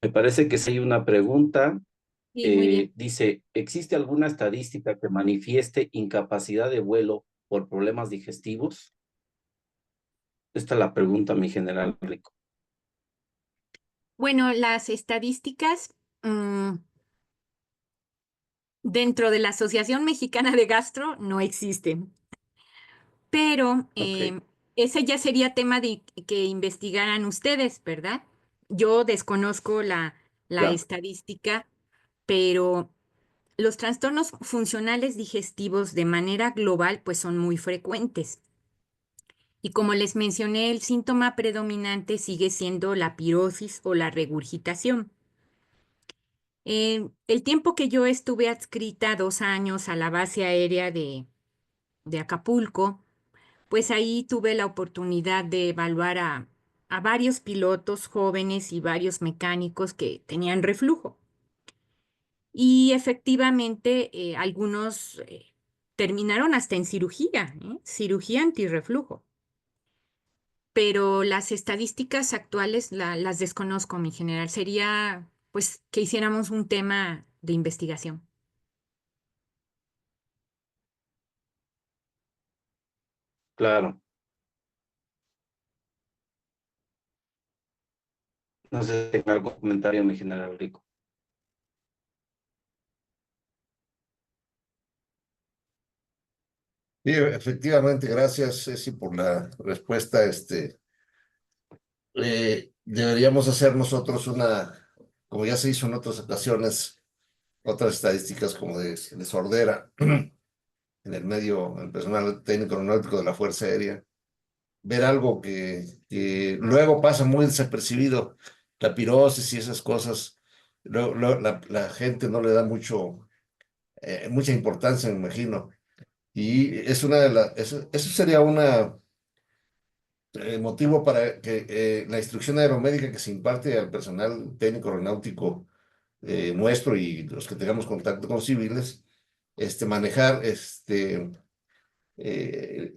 Me parece que sí hay una pregunta. Sí, muy bien. Dice, ¿existe alguna estadística que manifieste incapacidad de vuelo por problemas digestivos? Esta es la pregunta, mi general Rico. Bueno, las estadísticas dentro de la Asociación Mexicana de Gastro no existen, pero Ok, ese ya sería tema de que investigaran ustedes, ¿verdad? Yo desconozco la claro. estadística, pero los trastornos funcionales digestivos de manera global pues son muy frecuentes. Y como les mencioné, el síntoma predominante sigue siendo la pirosis o la regurgitación. El tiempo que yo estuve adscrita 2 años a la base aérea de Acapulco, pues ahí tuve la oportunidad de evaluar a varios pilotos jóvenes y varios mecánicos que tenían reflujo. Y efectivamente, algunos terminaron hasta en cirugía, cirugía antirreflujo. Pero las estadísticas actuales las desconozco, mi general. Sería, pues, que hiciéramos un tema de investigación. Claro. No sé si tenga algún comentario, mi general Rico. Sí, efectivamente, gracias, Ceci, por la respuesta. Deberíamos hacer nosotros como ya se hizo en otras ocasiones, otras estadísticas como de sordera en el medio, en el personal técnico aeronáutico de la Fuerza Aérea, ver algo que luego pasa muy desapercibido, la pirosis y esas cosas. La gente no le da mucha importancia, me imagino. Y es eso sería una motivo para que la instrucción aeromédica que se imparte al personal técnico aeronáutico nuestro y los que tengamos contacto con civiles, manejar que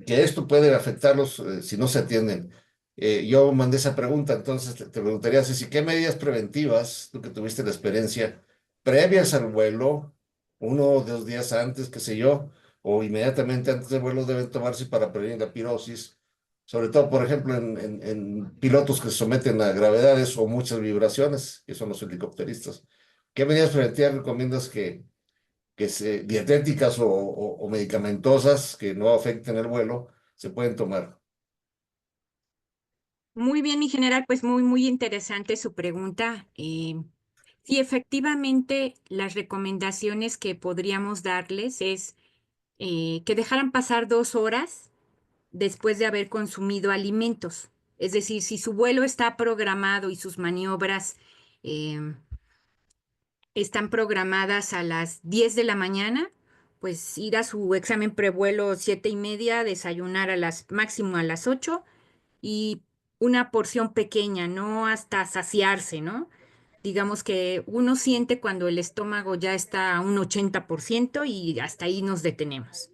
esto puede afectarlos si no se atienden. Yo mandé esa pregunta, entonces te preguntaría, Ceci, ¿qué medidas preventivas, tú que tuviste la experiencia, previas al vuelo, 1 o 2 días antes, qué sé yo, o inmediatamente antes del vuelo deben tomarse para prevenir la pirosis? Sobre todo, por ejemplo, en pilotos que se someten a gravedades o muchas vibraciones, que son los helicópteristas. ¿Qué medidas preventivas recomiendas dietéticas o medicamentosas que no afecten el vuelo se pueden tomar? Muy bien, mi general, pues muy, muy interesante su pregunta. Sí, efectivamente, las recomendaciones que podríamos darles es que dejaran pasar 2 horas después de haber consumido alimentos. Es decir, si su vuelo está programado y sus maniobras em, están programadas a las 10 de la mañana, pues ir a su examen prevuelo 7:30, desayunar a las máximo a las 8 y una porción pequeña, no hasta saciarse, ¿no? Digamos que uno siente cuando el estómago ya está a un 80% y hasta ahí nos detenemos.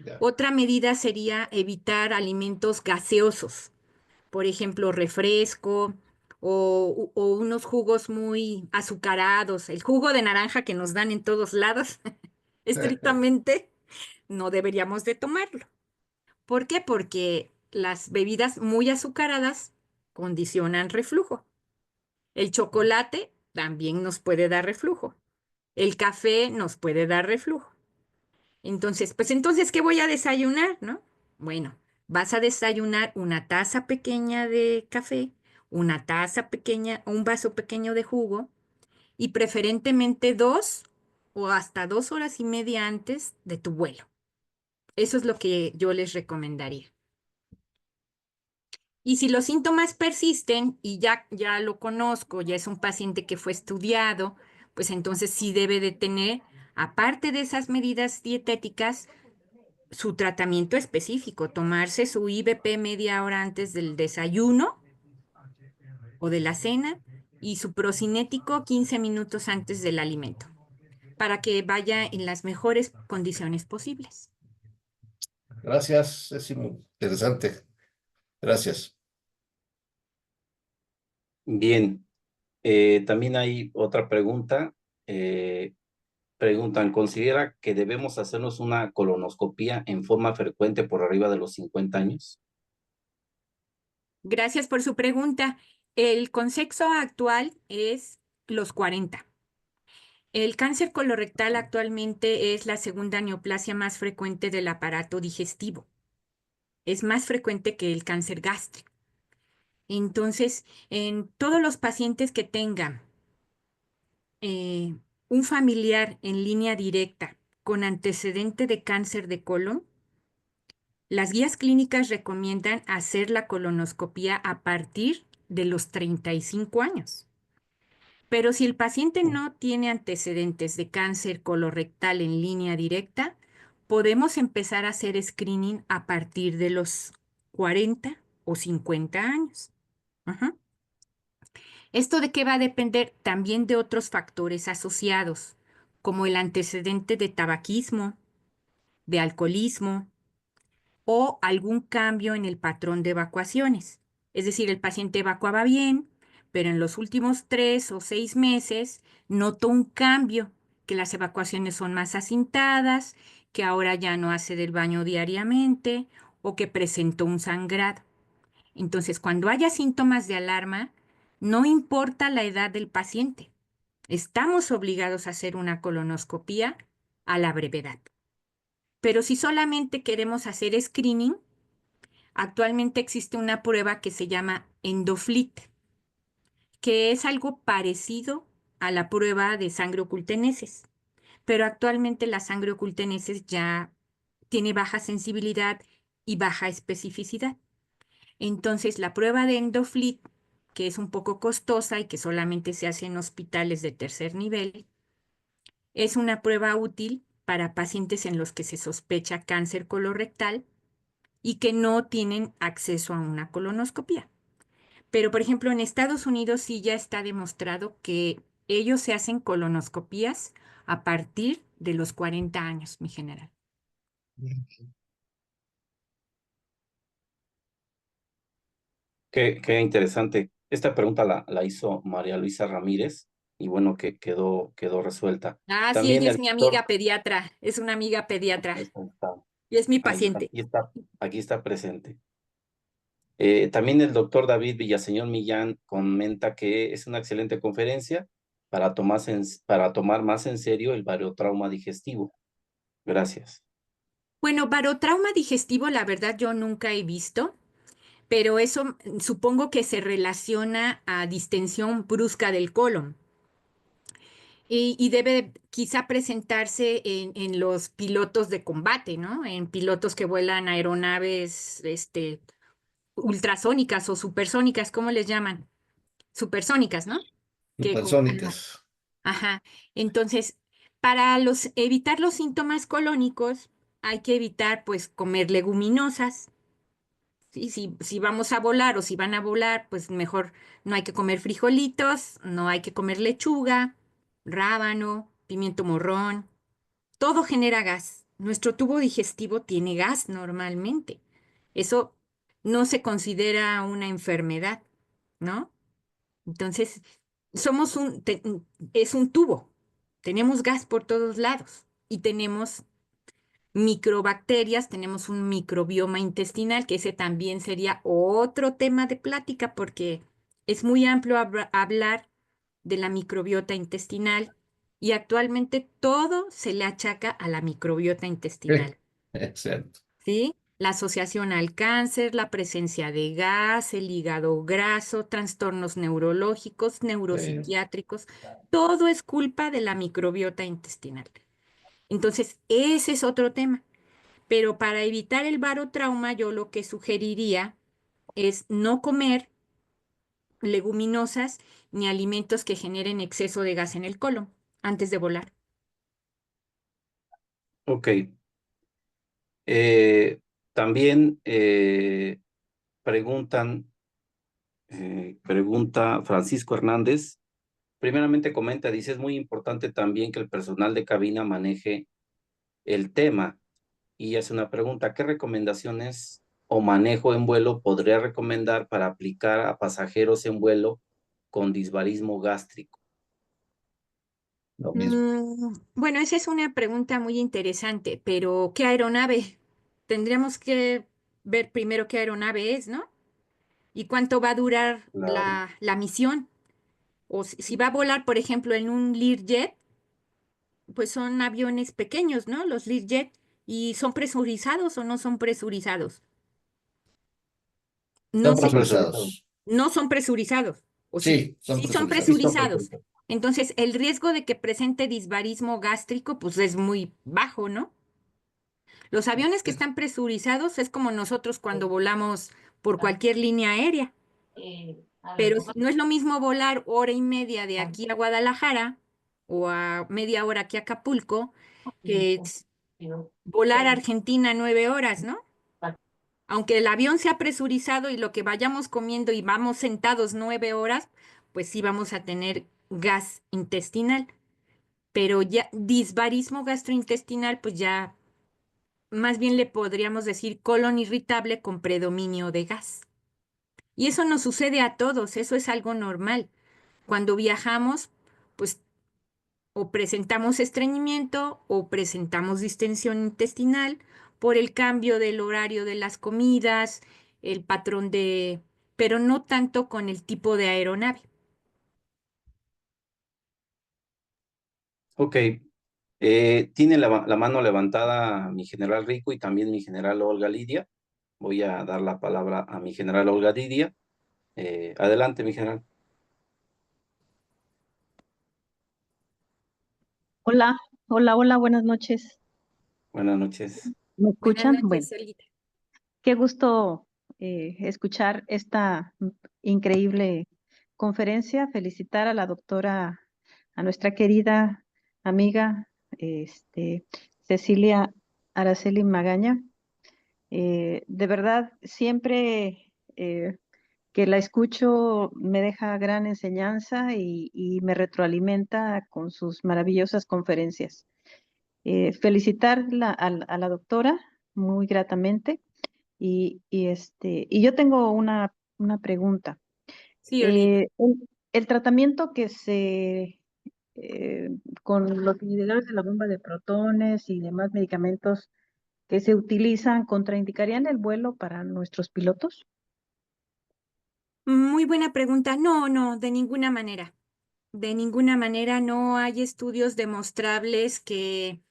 Ya. Otra medida sería evitar alimentos gaseosos, por ejemplo, refresco o unos jugos muy azucarados. El jugo de naranja que nos dan en todos lados, estrictamente, no deberíamos de tomarlo. ¿Por qué? Porque las bebidas muy azucaradas condicionan reflujo. El chocolate también nos puede dar reflujo. El café nos puede dar reflujo. Entonces, pues entonces, ¿qué voy a desayunar, no? Bueno, vas a desayunar una taza pequeña de café, una taza pequeña, un vaso pequeño de jugo y preferentemente 2 o hasta 2 horas y media antes de tu vuelo. Eso es lo que yo les recomendaría. Y si los síntomas persisten y ya lo conozco, ya es un paciente que fue estudiado, pues entonces sí debe de tener, aparte de esas medidas dietéticas, su tratamiento específico, tomarse su IBP media hora antes del desayuno o de la cena y su procinético 15 minutos antes del alimento, para que vaya en las mejores condiciones posibles. Gracias, es muy interesante. Gracias. Bien, también hay otra pregunta. Eh, Preguntan, ¿considera que debemos hacernos una colonoscopia en forma frecuente por arriba de los 50 años? Gracias por su pregunta. El consenso actual es los 40. El cáncer colorectal actualmente es la segunda neoplasia más frecuente del aparato digestivo. Es más frecuente que el cáncer gástrico. Entonces, en todos los pacientes que tengan eh, un familiar en línea directa con antecedente de cáncer de colon, las guías clínicas recomiendan hacer la colonoscopia a partir de los 35 años. Pero si el paciente no tiene antecedentes de cáncer colorectal en línea directa, podemos empezar a hacer screening a partir de los 40 o 50 años. Ajá. ¿Esto de qué va a depender? También de otros factores asociados, como el antecedente de tabaquismo, de alcoholismo o algún cambio en el patrón de evacuaciones. Es decir, el paciente evacuaba bien, pero en los últimos 3 o 6 meses notó un cambio, que las evacuaciones son más acintadas, que ahora ya no hace del baño diariamente o que presentó un sangrado. Entonces, cuando haya síntomas de alarma, no importa la edad del paciente, estamos obligados a hacer una colonoscopia a la brevedad. Pero si solamente queremos hacer screening, actualmente existe una prueba que se llama EndoFlit, que es algo parecido a la prueba de sangre oculta en heces, pero actualmente la sangre oculta en heces ya tiene baja sensibilidad y baja especificidad. Entonces, la prueba de EndoFlit, que es un poco costosa y que solamente se hace en hospitales de tercer nivel, es una prueba útil para pacientes en los que se sospecha cáncer colorectal y que no tienen acceso a una colonoscopia. Pero, por ejemplo, en Estados Unidos sí ya está demostrado que ellos se hacen colonoscopías a partir de los 40 años, mi general. Qué interesante. Esta pregunta la hizo María Luisa Ramírez y bueno, que quedó resuelta. Ah, sí, También ella es el mi doctor, amiga pediatra, es una amiga pediatra ahí está, y es mi ahí- paciente. aquí está presente. También el doctor David Villaseñor Millán comenta que es una excelente conferencia para tomar más en serio el bariotrauma digestivo. Gracias. Bueno, barotrauma digestivo, la verdad yo nunca he visto, pero eso supongo que se relaciona a distensión brusca del colon y debe quizá presentarse en los pilotos de combate, ¿no? En pilotos que vuelan aeronaves, ultrasónicas o supersónicas, ¿cómo les llaman? Supersónicas, ¿no? Que con- Supersónicas. Ajá. Entonces, para evitar los síntomas colónicos, hay que evitar, pues, comer leguminosas. ¿Sí? Si vamos a volar o si van a volar, pues mejor no hay que comer frijolitos, no hay que comer lechuga, rábano, pimiento morrón. Todo genera gas. nuestro tubo digestivo tiene gas normalmente. Eso no se considera una enfermedad, ¿no? Entonces, es un tubo. Tenemos gas por todos lados y tenemos microbacterias, tenemos un microbioma intestinal, que ese también sería otro tema de plática porque es muy amplio hablar de la microbiota intestinal y actualmente todo se le achaca a la microbiota intestinal, Exacto. ¿sí? La asociación al cáncer, la presencia de gas, el hígado graso, trastornos neurológicos, neuropsiquiátricos, todo es culpa de la microbiota intestinal. Entonces, ese es otro tema. Pero para evitar el barotrauma, yo lo que sugeriría es no comer leguminosas ni alimentos que generen exceso de gas en el colon antes de volar. Ok. Eh, también pregunta Francisco Hernández. Primeramente comenta, dice, es muy importante también que el personal de cabina maneje el tema. Y hace una pregunta, ¿qué recomendaciones o manejo en vuelo podría recomendar para aplicar a pasajeros en vuelo con disbarismo gástrico? Lo mismo. Bueno, esa es una pregunta muy interesante, pero ¿qué aeronave? Tendríamos que ver primero qué aeronave es, ¿no? Y cuánto va a durar Claro. la misión. O si va a volar, por ejemplo, en un Learjet, pues son aviones pequeños, ¿no? Los Learjet. ¿Y son presurizados o no son presurizados? No Son sé, Son presurizados. presurizados. no son presurizados. ¿O sí? Sí, son Sí son Sí, presurizados. son presurizados. presurizados. Entonces, el riesgo de que presente disbarismo gástrico, pues es muy bajo, ¿no? Los aviones que están presurizados es como nosotros cuando volamos por cualquier línea aérea. Pero no es lo mismo volar hora y media de aquí a Guadalajara o a media hora aquí a Acapulco que volar a Argentina 9 horas, ¿no? Aunque el avión sea presurizado y lo que vayamos comiendo y vamos sentados 9 horas, pues sí vamos a tener gas intestinal. Pero ya disbarismo gastrointestinal, pues ya más bien le podríamos decir colon irritable con predominio de gas. Y eso nos sucede a todos, eso es algo normal. Cuando viajamos, pues o presentamos estreñimiento o presentamos distensión intestinal por el cambio del horario de las comidas, el patrón de, pero no tanto con el tipo de aeronave. Ok. Tiene la mano levantada mi general Rico y también mi general Olga Lidia. Voy a dar la palabra a mi general Olga Lidia. Adelante, mi general. Hola, hola, hola, buenas noches. Buenas noches. ¿Me Buenas escuchan? Bueno, noches, Olguita. qué gusto escuchar esta increíble conferencia. Felicitar a la doctora, a nuestra querida amiga, Cecilia Araceli Magaña. De verdad, siempre que la escucho me deja gran enseñanza y me retroalimenta con sus maravillosas conferencias. Felicitar a la doctora muy gratamente y yo tengo una pregunta. Sí, Olguita. El tratamiento eh, con los inhibidores de la bomba de protones y demás medicamentos que se utilizan contraindicarían el vuelo para nuestros pilotos? Muy buena pregunta. No, no, de ninguna manera. De ninguna manera no hay estudios demostrables que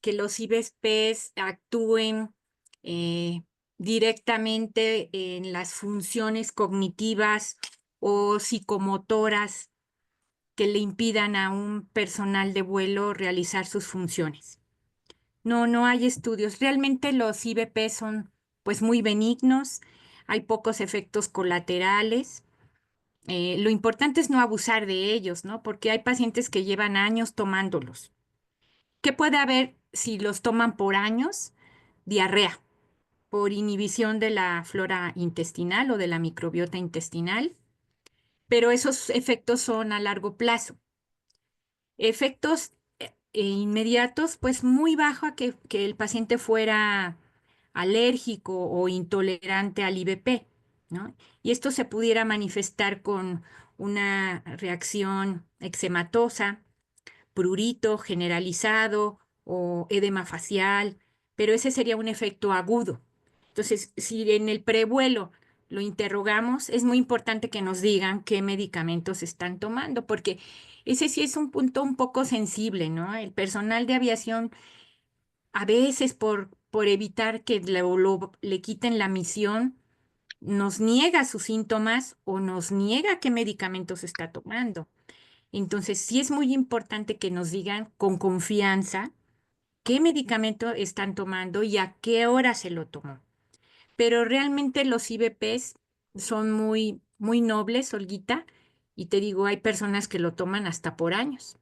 los IBPs actúen eh, directamente en las funciones cognitivas o psicomotoras que le impidan a un personal de vuelo realizar sus funciones. No, no hay estudios. Realmente los IBP son pues muy benignos, hay pocos efectos colaterales. Lo importante es no abusar de ellos, ¿no? Porque hay pacientes que llevan años tomándolos. ¿Qué puede haber si los toman por años? Diarrea, por inhibición de la flora intestinal o de la microbiota intestinal, pero esos efectos son a largo plazo. Efectos inmediatos, pues muy bajo a que el paciente fuera alérgico o intolerante al IBP, ¿no? Y esto se pudiera manifestar con una reacción eczematosa, prurito generalizado o edema facial, pero ese sería un efecto agudo. Entonces, si en el prevuelo lo interrogamos, es muy importante que nos digan qué medicamentos están tomando, porque ese sí es un punto un poco sensible, ¿no? El personal de aviación, a veces por evitar que le quiten la misión, nos niega sus síntomas o nos niega qué medicamentos está tomando. Entonces, sí es muy importante que nos digan con confianza qué medicamento están tomando y a qué hora se lo tomó. Pero realmente los IBPs son muy, muy nobles, Olguita, y te digo, hay personas que lo toman hasta por años.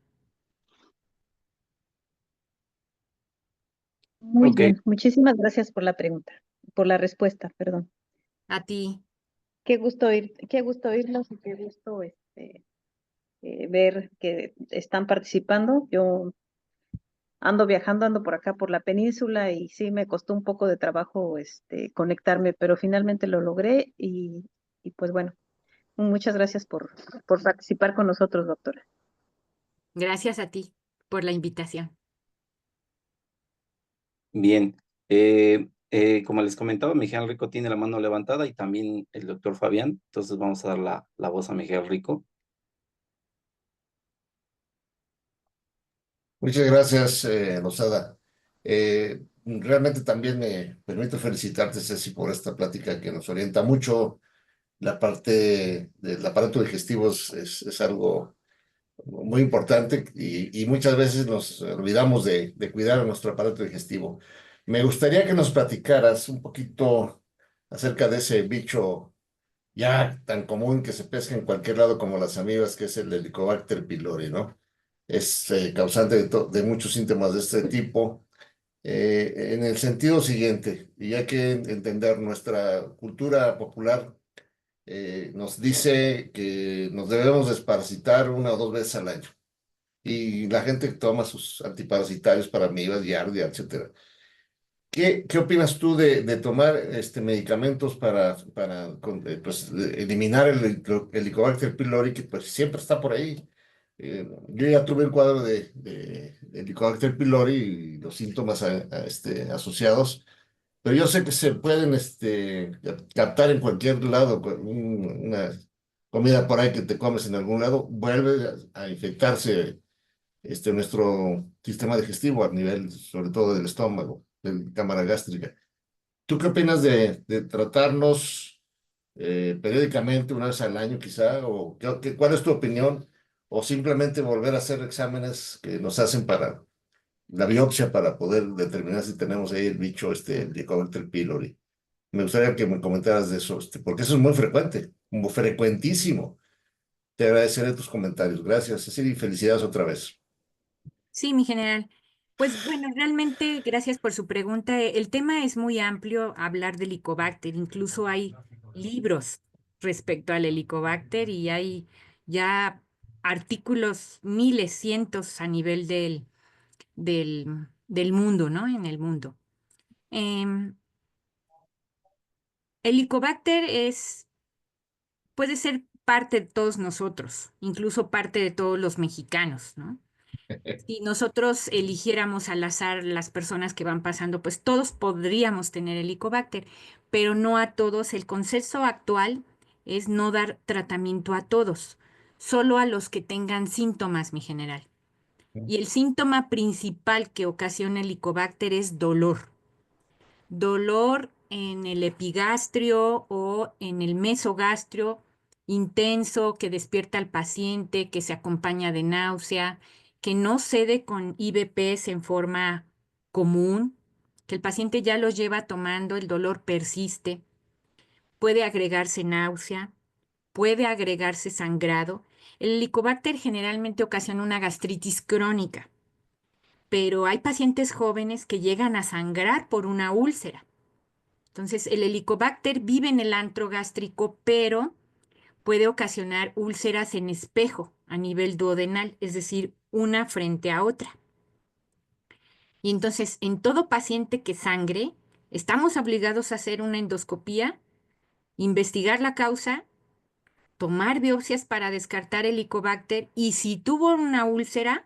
Muy Ok, bien, muchísimas gracias por la pregunta, por la respuesta, perdón. A ti. Qué gusto oírlos y qué gusto ver que están participando. Yo ando viajando, ando por acá por la península y sí me costó un poco de trabajo conectarme, pero finalmente lo logré y pues bueno, muchas gracias por participar con nosotros, doctora. Gracias a ti por la invitación. bien. Como les comentaba, Miguel Rico tiene la mano levantada y también el doctor Fabián. Entonces vamos a dar la voz a Miguel Rico. Muchas gracias, Lozada. Realmente también me permito felicitarte, Ceci, por esta plática que nos orienta mucho. La parte del aparato digestivo es algo muy importante y muchas veces nos olvidamos de cuidar a nuestro aparato digestivo. Me gustaría que nos platicaras un poquito acerca de ese bicho ya tan común que se pesca en cualquier lado como las amibas, que es el Helicobacter pylori, ¿no? Es causante de muchos síntomas de este tipo. En el sentido siguiente, y hay que entender nuestra cultura popular, nos dice que nos debemos desparasitar 1 o 2 veces al año. Y la gente toma sus antiparasitarios para amibas, yardia, etcétera. ¿Qué opinas tú de tomar medicamentos para eliminar el Helicobacter pylori, que pues siempre está por ahí? Yo ya tuve un cuadro de Helicobacter pylori y los síntomas asociados, pero yo sé que se pueden captar en cualquier lado, una comida por ahí que te comes en algún lado, vuelve a infectarse nuestro sistema digestivo a nivel, sobre todo del estómago, de la cámara gástrica. ¿Tú qué opinas de tratarnos periódicamente, 1 vez al año quizá? ¿O cuál es tu opinión? ¿O simplemente volver a hacer exámenes que nos hacen para la biopsia para poder determinar si tenemos ahí el bicho, el Helicobacter pylori? Me gustaría que me comentaras de eso, porque eso es muy frecuente, como frecuentísimo. Te agradeceré tus comentarios. Gracias, Cecilia, y felicidades otra vez. Sí, mi general. Pues bueno, realmente gracias por su pregunta. El tema es muy amplio, hablar del Helicobacter. Incluso hay libros respecto al Helicobacter y hay ya artículos, miles, cientos a nivel del mundo, ¿no? En el mundo. Em, el Helicobacter puede ser parte de todos nosotros, incluso parte de todos los mexicanos, ¿no? Si nosotros eligiéramos al azar las personas que van pasando, pues todos podríamos tener Helicobacter, pero no a todos. El consenso actual es no dar tratamiento a todos, solo a los que tengan síntomas, mi general. Y el síntoma principal que ocasiona el Helicobacter es dolor. Dolor en el epigastrio o en el mesogastrio intenso que despierta al paciente, que se acompaña de náusea, que no cede con IBPs en forma común, que el paciente ya los lleva tomando, el dolor persiste, puede agregarse náusea, puede agregarse sangrado. El Helicobacter generalmente ocasiona una gastritis crónica, pero hay pacientes jóvenes que llegan a sangrar por una úlcera. Entonces, el Helicobacter vive en el antro gástrico, pero puede ocasionar úlceras en espejo a nivel duodenal, es decir, una frente a otra. Y entonces, en todo paciente que sangre, estamos obligados a hacer una endoscopía, investigar la causa, tomar biopsias para descartar el Helicobacter y si tuvo una úlcera,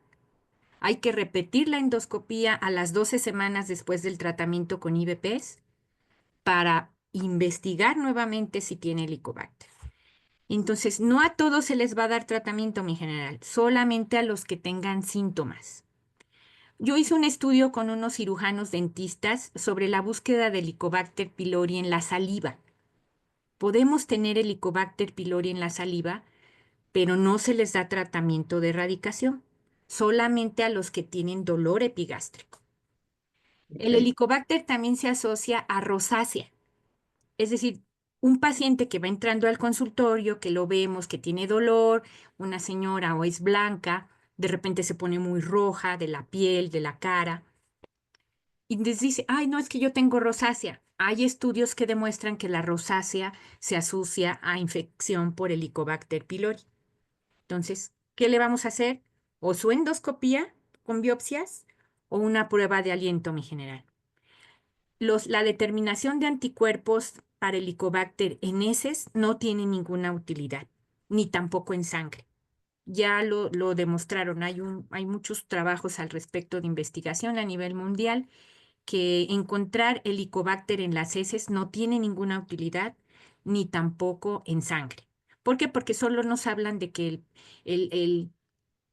hay que repetir la endoscopía a las 12 semanas después del tratamiento con IVPs para investigar nuevamente si tiene Helicobacter. Entonces, no a todos se les va a dar tratamiento, mi general, solamente a los que tengan síntomas. Yo hice un estudio con unos cirujanos dentistas sobre la búsqueda de Helicobacter pylori en la saliva. Podemos tener Helicobacter pylori en la saliva, pero no se les da tratamiento de erradicación, solamente a los que tienen dolor epigástrico. El Ok. Helicobacter también se asocia a rosácea, es decir, un paciente que va entrando al consultorio, que lo vemos, que tiene dolor, una señora o es blanca, de repente se pone muy roja de la piel, de la cara, y les dice, ay, no, es que yo tengo rosácea. Hay estudios que demuestran que la rosácea se asocia a infección por Helicobacter pylori. Entonces, ¿qué le vamos a hacer? O su endoscopía con biopsias o una prueba de aliento, mi general. La determinación de anticuerpos para Helicobacter en heces no tiene ninguna utilidad, ni tampoco en sangre. Ya lo demostraron, hay muchos trabajos al respecto de investigación a nivel mundial que encontrar Helicobacter en las heces no tiene ninguna utilidad, ni tampoco en sangre. ¿Por qué? Porque solo nos hablan de que el, el-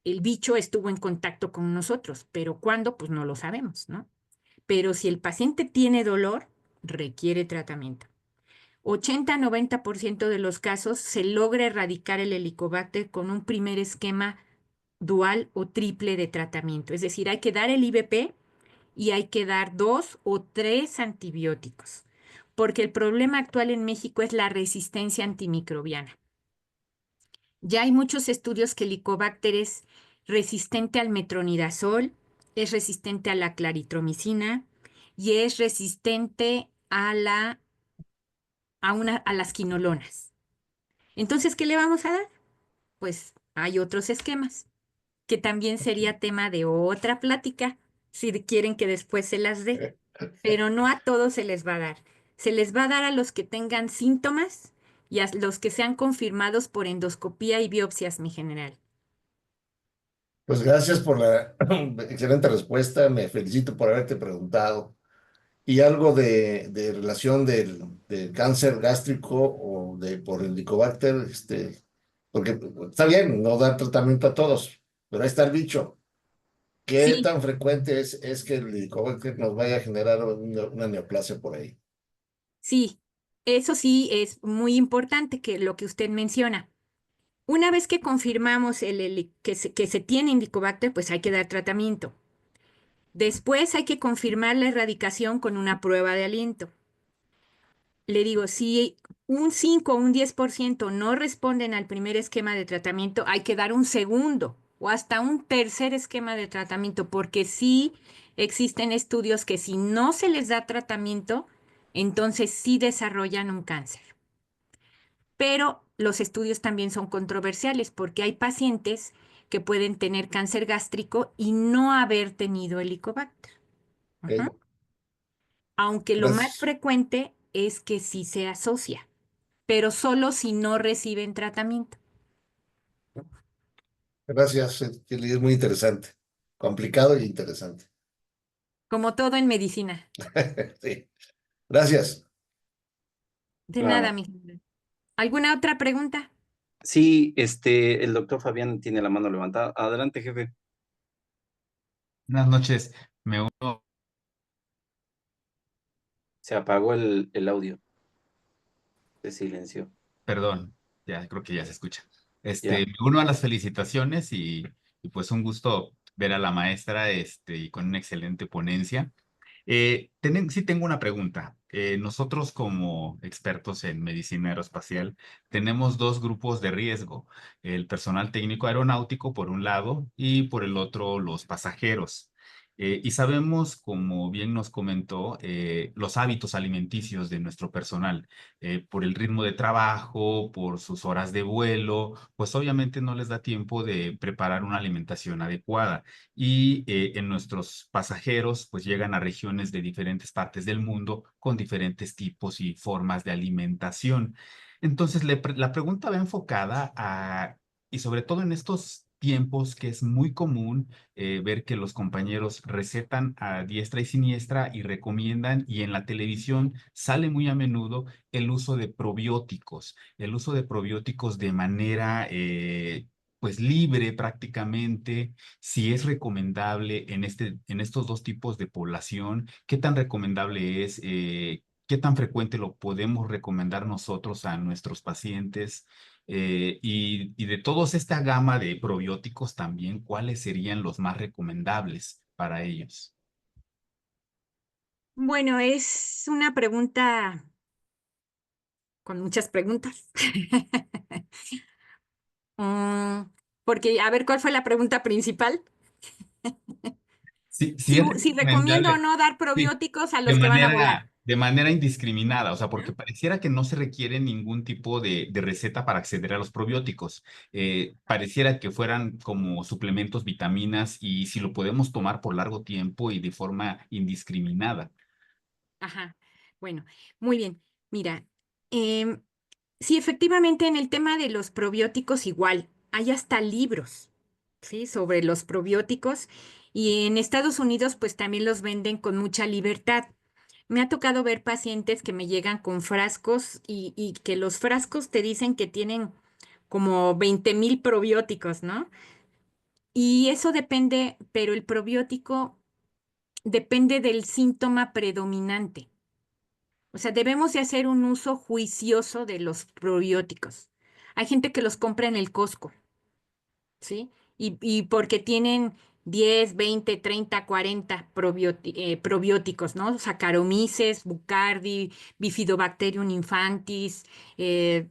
el bicho estuvo en contacto con nosotros, pero ¿cuándo? Pues no lo sabemos, ¿no? Pero si el paciente tiene dolor, requiere tratamiento. 80-90% de los casos se logra erradicar el Helicobacter con un primer esquema dual o triple de tratamiento. Es decir, hay que dar el IVP y hay que dar 2 o 3 antibióticos, porque el problema actual en México es la resistencia antimicrobiana. Ya hay muchos estudios que el Helicobacter es resistente al metronidazol, es resistente a la claritromicina y es resistente a las quinolonas. Entonces, ¿qué le vamos a dar? Pues hay otros esquemas, que también sería tema de otra plática, si quieren que después se las dé, pero no a todos se les va a dar. Se les va a dar a los que tengan síntomas y a los que sean confirmados por endoscopía y biopsias, mi general. Pues gracias por la excelente respuesta. Me felicito por haberte preguntado. ¿Y algo de relación del cáncer gástrico o por el Helicobacter? Porque está bien, no dar tratamiento a todos, pero ahí está el bicho. ¿Qué Sí, tan frecuente es que el Helicobacter nos vaya a generar una neoplasia por ahí? sí, eso sí es muy importante que lo que usted menciona. Una vez que confirmamos que se tiene Helicobacter, pues hay que dar tratamiento. Después hay que confirmar la erradicación con una prueba de aliento. Le digo, si un 5 o un 10% no responden al primer esquema de tratamiento, hay que dar un segundo o hasta un tercer esquema de tratamiento, porque sí existen estudios que si no se les da tratamiento, entonces sí desarrollan un cáncer. Pero los estudios también son controversiales porque hay pacientes que pueden tener cáncer gástrico y no haber tenido Helicobacter. ¿Ok? Ujú. Aunque lo más Gracias. frecuente es que sí se asocia, pero solo si no reciben tratamiento. Gracias, Kelly, es muy interesante. Complicado y interesante. Como todo en medicina. Sí. Gracias. De nada, Claro. mi general. ¿Alguna otra pregunta? Sí, el doctor Fabián tiene la mano levantada. Adelante, jefe. Buenas noches. Me uno, Se apagó el audio. Se silenció. perdón, ya creo que ya se escucha. Ya. Me uno a las felicitaciones y pues un gusto ver a la maestra, y con una excelente ponencia. Sí tengo una pregunta. Nosotros como expertos en medicina aeroespacial tenemos dos grupos de riesgo, el personal técnico aeronáutico por un lado y por el otro los pasajeros. Y sabemos, como bien nos comentó, los hábitos alimenticios de nuestro personal, por el ritmo de trabajo, por sus horas de vuelo, pues obviamente no les da tiempo de preparar una alimentación adecuada. Y en nuestros pasajeros, pues llegan a regiones de diferentes partes del mundo con diferentes tipos y formas de alimentación. Entonces, la pregunta va enfocada a, y sobre todo en estos tiempos que es muy común ver que los compañeros recetan a diestra y siniestra y recomiendan, y en la televisión sale muy a menudo el uso de probióticos, de manera pues libre prácticamente, si es recomendable en estos dos tipos de población, qué tan recomendable es, qué tan frecuente lo podemos recomendar nosotros a nuestros pacientes. Y de todos esta gama de probióticos también, ¿cuáles serían los más recomendables para ellos? Bueno, es una pregunta con muchas preguntas. Mm, porque, a ver, ¿cuál fue la pregunta principal? Sí, sí Si, es si recomiendo o recomendable, no dar sí, probióticos a los que van a volar. de manera indiscriminada, o sea, ¿Ah? porque pareciera que no se requiere ningún tipo de receta para acceder a los probióticos. Pareciera que fueran como suplementos, vitaminas, y si lo podemos tomar por largo tiempo y de forma indiscriminada. Ajá. Bueno, muy bien. Mira, em, sí, efectivamente, en el tema de los probióticos igual, hay hasta libros, ¿sí? Sobre los probióticos y en Estados Unidos pues también los venden con mucha libertad. Me ha tocado ver pacientes que me llegan con frascos y que los frascos te dicen que tienen como 20,000 probióticos, ¿no? Y eso depende, pero el probiótico depende del síntoma predominante. O sea, debemos de hacer un uso juicioso de los probióticos. Hay gente que los compra en el Costco, ¿sí? Y porque tienen 10, 20, 30, 40 probióticos, ¿no? Saccharomyces, Bucardi, Bifidobacterium infantis, eh,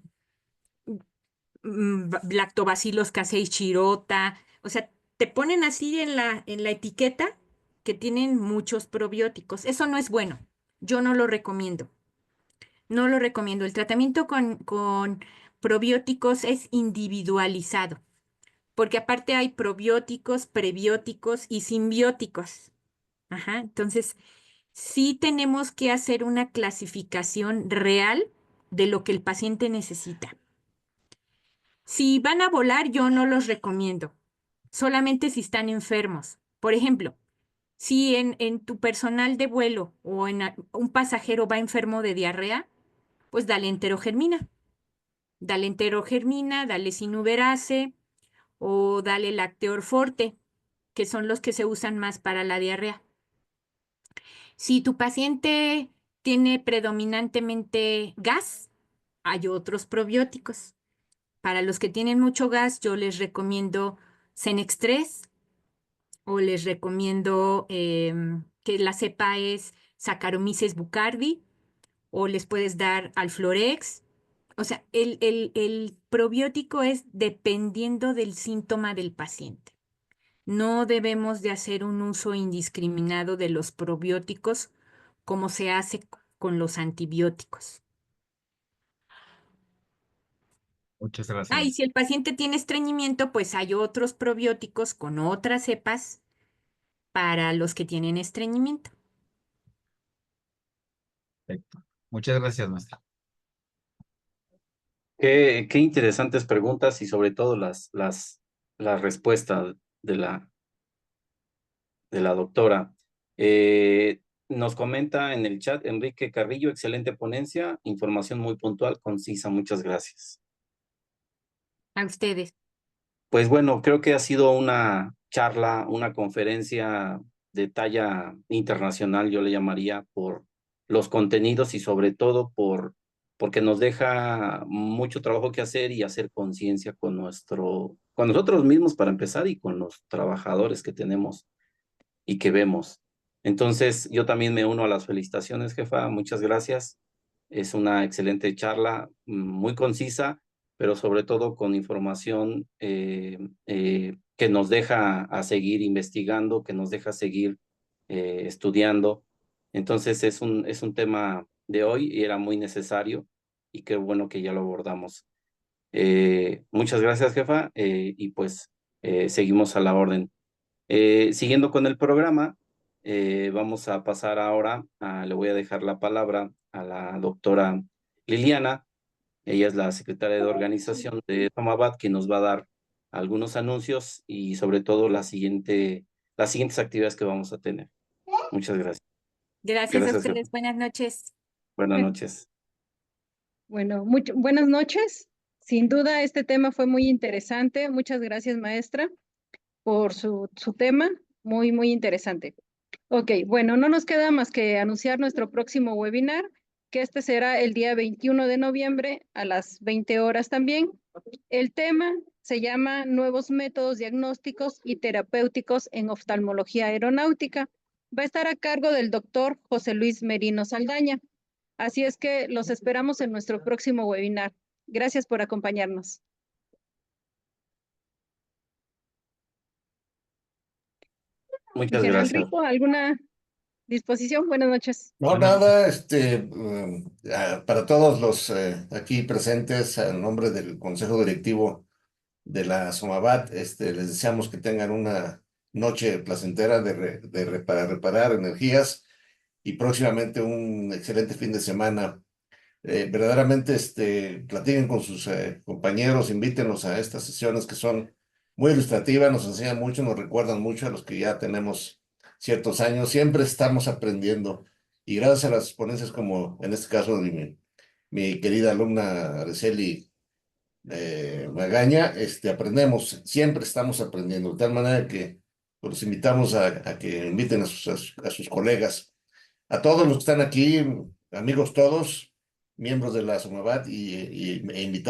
Lactobacillus casei shirota. O sea, te ponen así en la etiqueta que tienen muchos probióticos. Eso no es bueno. Yo no lo recomiendo. No lo recomiendo. El tratamiento con probióticos es individualizado, porque aparte hay probióticos, prebióticos y simbióticos. Ajá. Entonces, sí tenemos que hacer una clasificación real de lo que el paciente necesita. Si van a volar, yo no los recomiendo, solamente si están enfermos. Por ejemplo, si en tu personal de vuelo o un pasajero va enfermo de diarrea, pues dale enterogermina, dale sinuberase o dale Lacteor Forte, que son los que se usan más para la diarrea. Si tu paciente tiene predominantemente gas, hay otros probióticos. Para los que tienen mucho gas, yo les recomiendo Cenex 3 o les recomiendo que la cepa es Saccharomyces boulardii o les puedes dar Alflorex. O sea, el probiótico es dependiendo del síntoma del paciente. No debemos de hacer un uso indiscriminado de los probióticos como se hace con los antibióticos. Muchas Ah, gracias. y si el paciente tiene estreñimiento, pues hay otros probióticos con otras cepas para los que tienen estreñimiento. Perfecto. Muchas gracias, maestra. Qué interesantes preguntas y sobre todo las respuestas de la doctora. Nos comenta en el chat Enrique Carrillo, excelente ponencia, información muy puntual, concisa, muchas gracias. A ustedes. Pues bueno, creo que ha sido una charla, una conferencia de talla internacional, yo le llamaría, por los contenidos y sobre todo porque nos deja mucho trabajo que hacer y hacer conciencia con nosotros mismos para empezar y con los trabajadores que tenemos y que vemos. Entonces, yo también me uno a las felicitaciones, jefa. Muchas gracias. Es una excelente charla, muy concisa, pero sobre todo con información que nos deja a seguir investigando, que nos deja seguir estudiando. Entonces es un tema de hoy y era muy necesario y qué bueno que ya lo abordamos. Muchas gracias, jefa, y pues seguimos a la orden. Siguiendo con el programa, vamos a pasar ahora, le voy a dejar la palabra a la doctora Liliana. Ella es la secretaria de organización de Tomabat, que nos va a dar algunos anuncios y sobre todo las siguientes actividades que vamos a tener. Muchas gracias. Gracias a Gracias, jefa. ustedes. Buenas noches. Buenas noches. Bueno, buenas noches. Sin duda, este tema fue muy interesante. Muchas gracias, maestra, por su tema. Muy, muy interesante. Ok, bueno, no nos queda más que anunciar nuestro próximo webinar, que este será el día 21 de noviembre a las 20 horas también. El tema se llama Nuevos métodos diagnósticos y terapéuticos en oftalmología aeronáutica. Va a estar a cargo del doctor José Luis Merino Saldaña. Así es que los esperamos en nuestro próximo webinar. Gracias por acompañarnos. Muchas General gracias. Rico, ¿alguna disposición? Buenas noches. No, Bueno. nada, para todos los aquí presentes, en nombre del Consejo Directivo de la SOMABAT, les deseamos que tengan una noche placentera para reparar energías y próximamente un excelente fin de semana. Verdaderamente, platiquen con sus compañeros, invítenos a estas sesiones que son muy ilustrativas, nos enseñan mucho, nos recuerdan mucho a los que ya tenemos ciertos años, siempre estamos aprendiendo y gracias a las ponencias como en este caso de mi querida alumna Araceli Magaña, aprendemos, siempre estamos aprendiendo, de tal manera que pues, los invitamos a que inviten a sus colegas, a todos los que están aquí, amigos todos, miembros de la SOMABAT e invitados.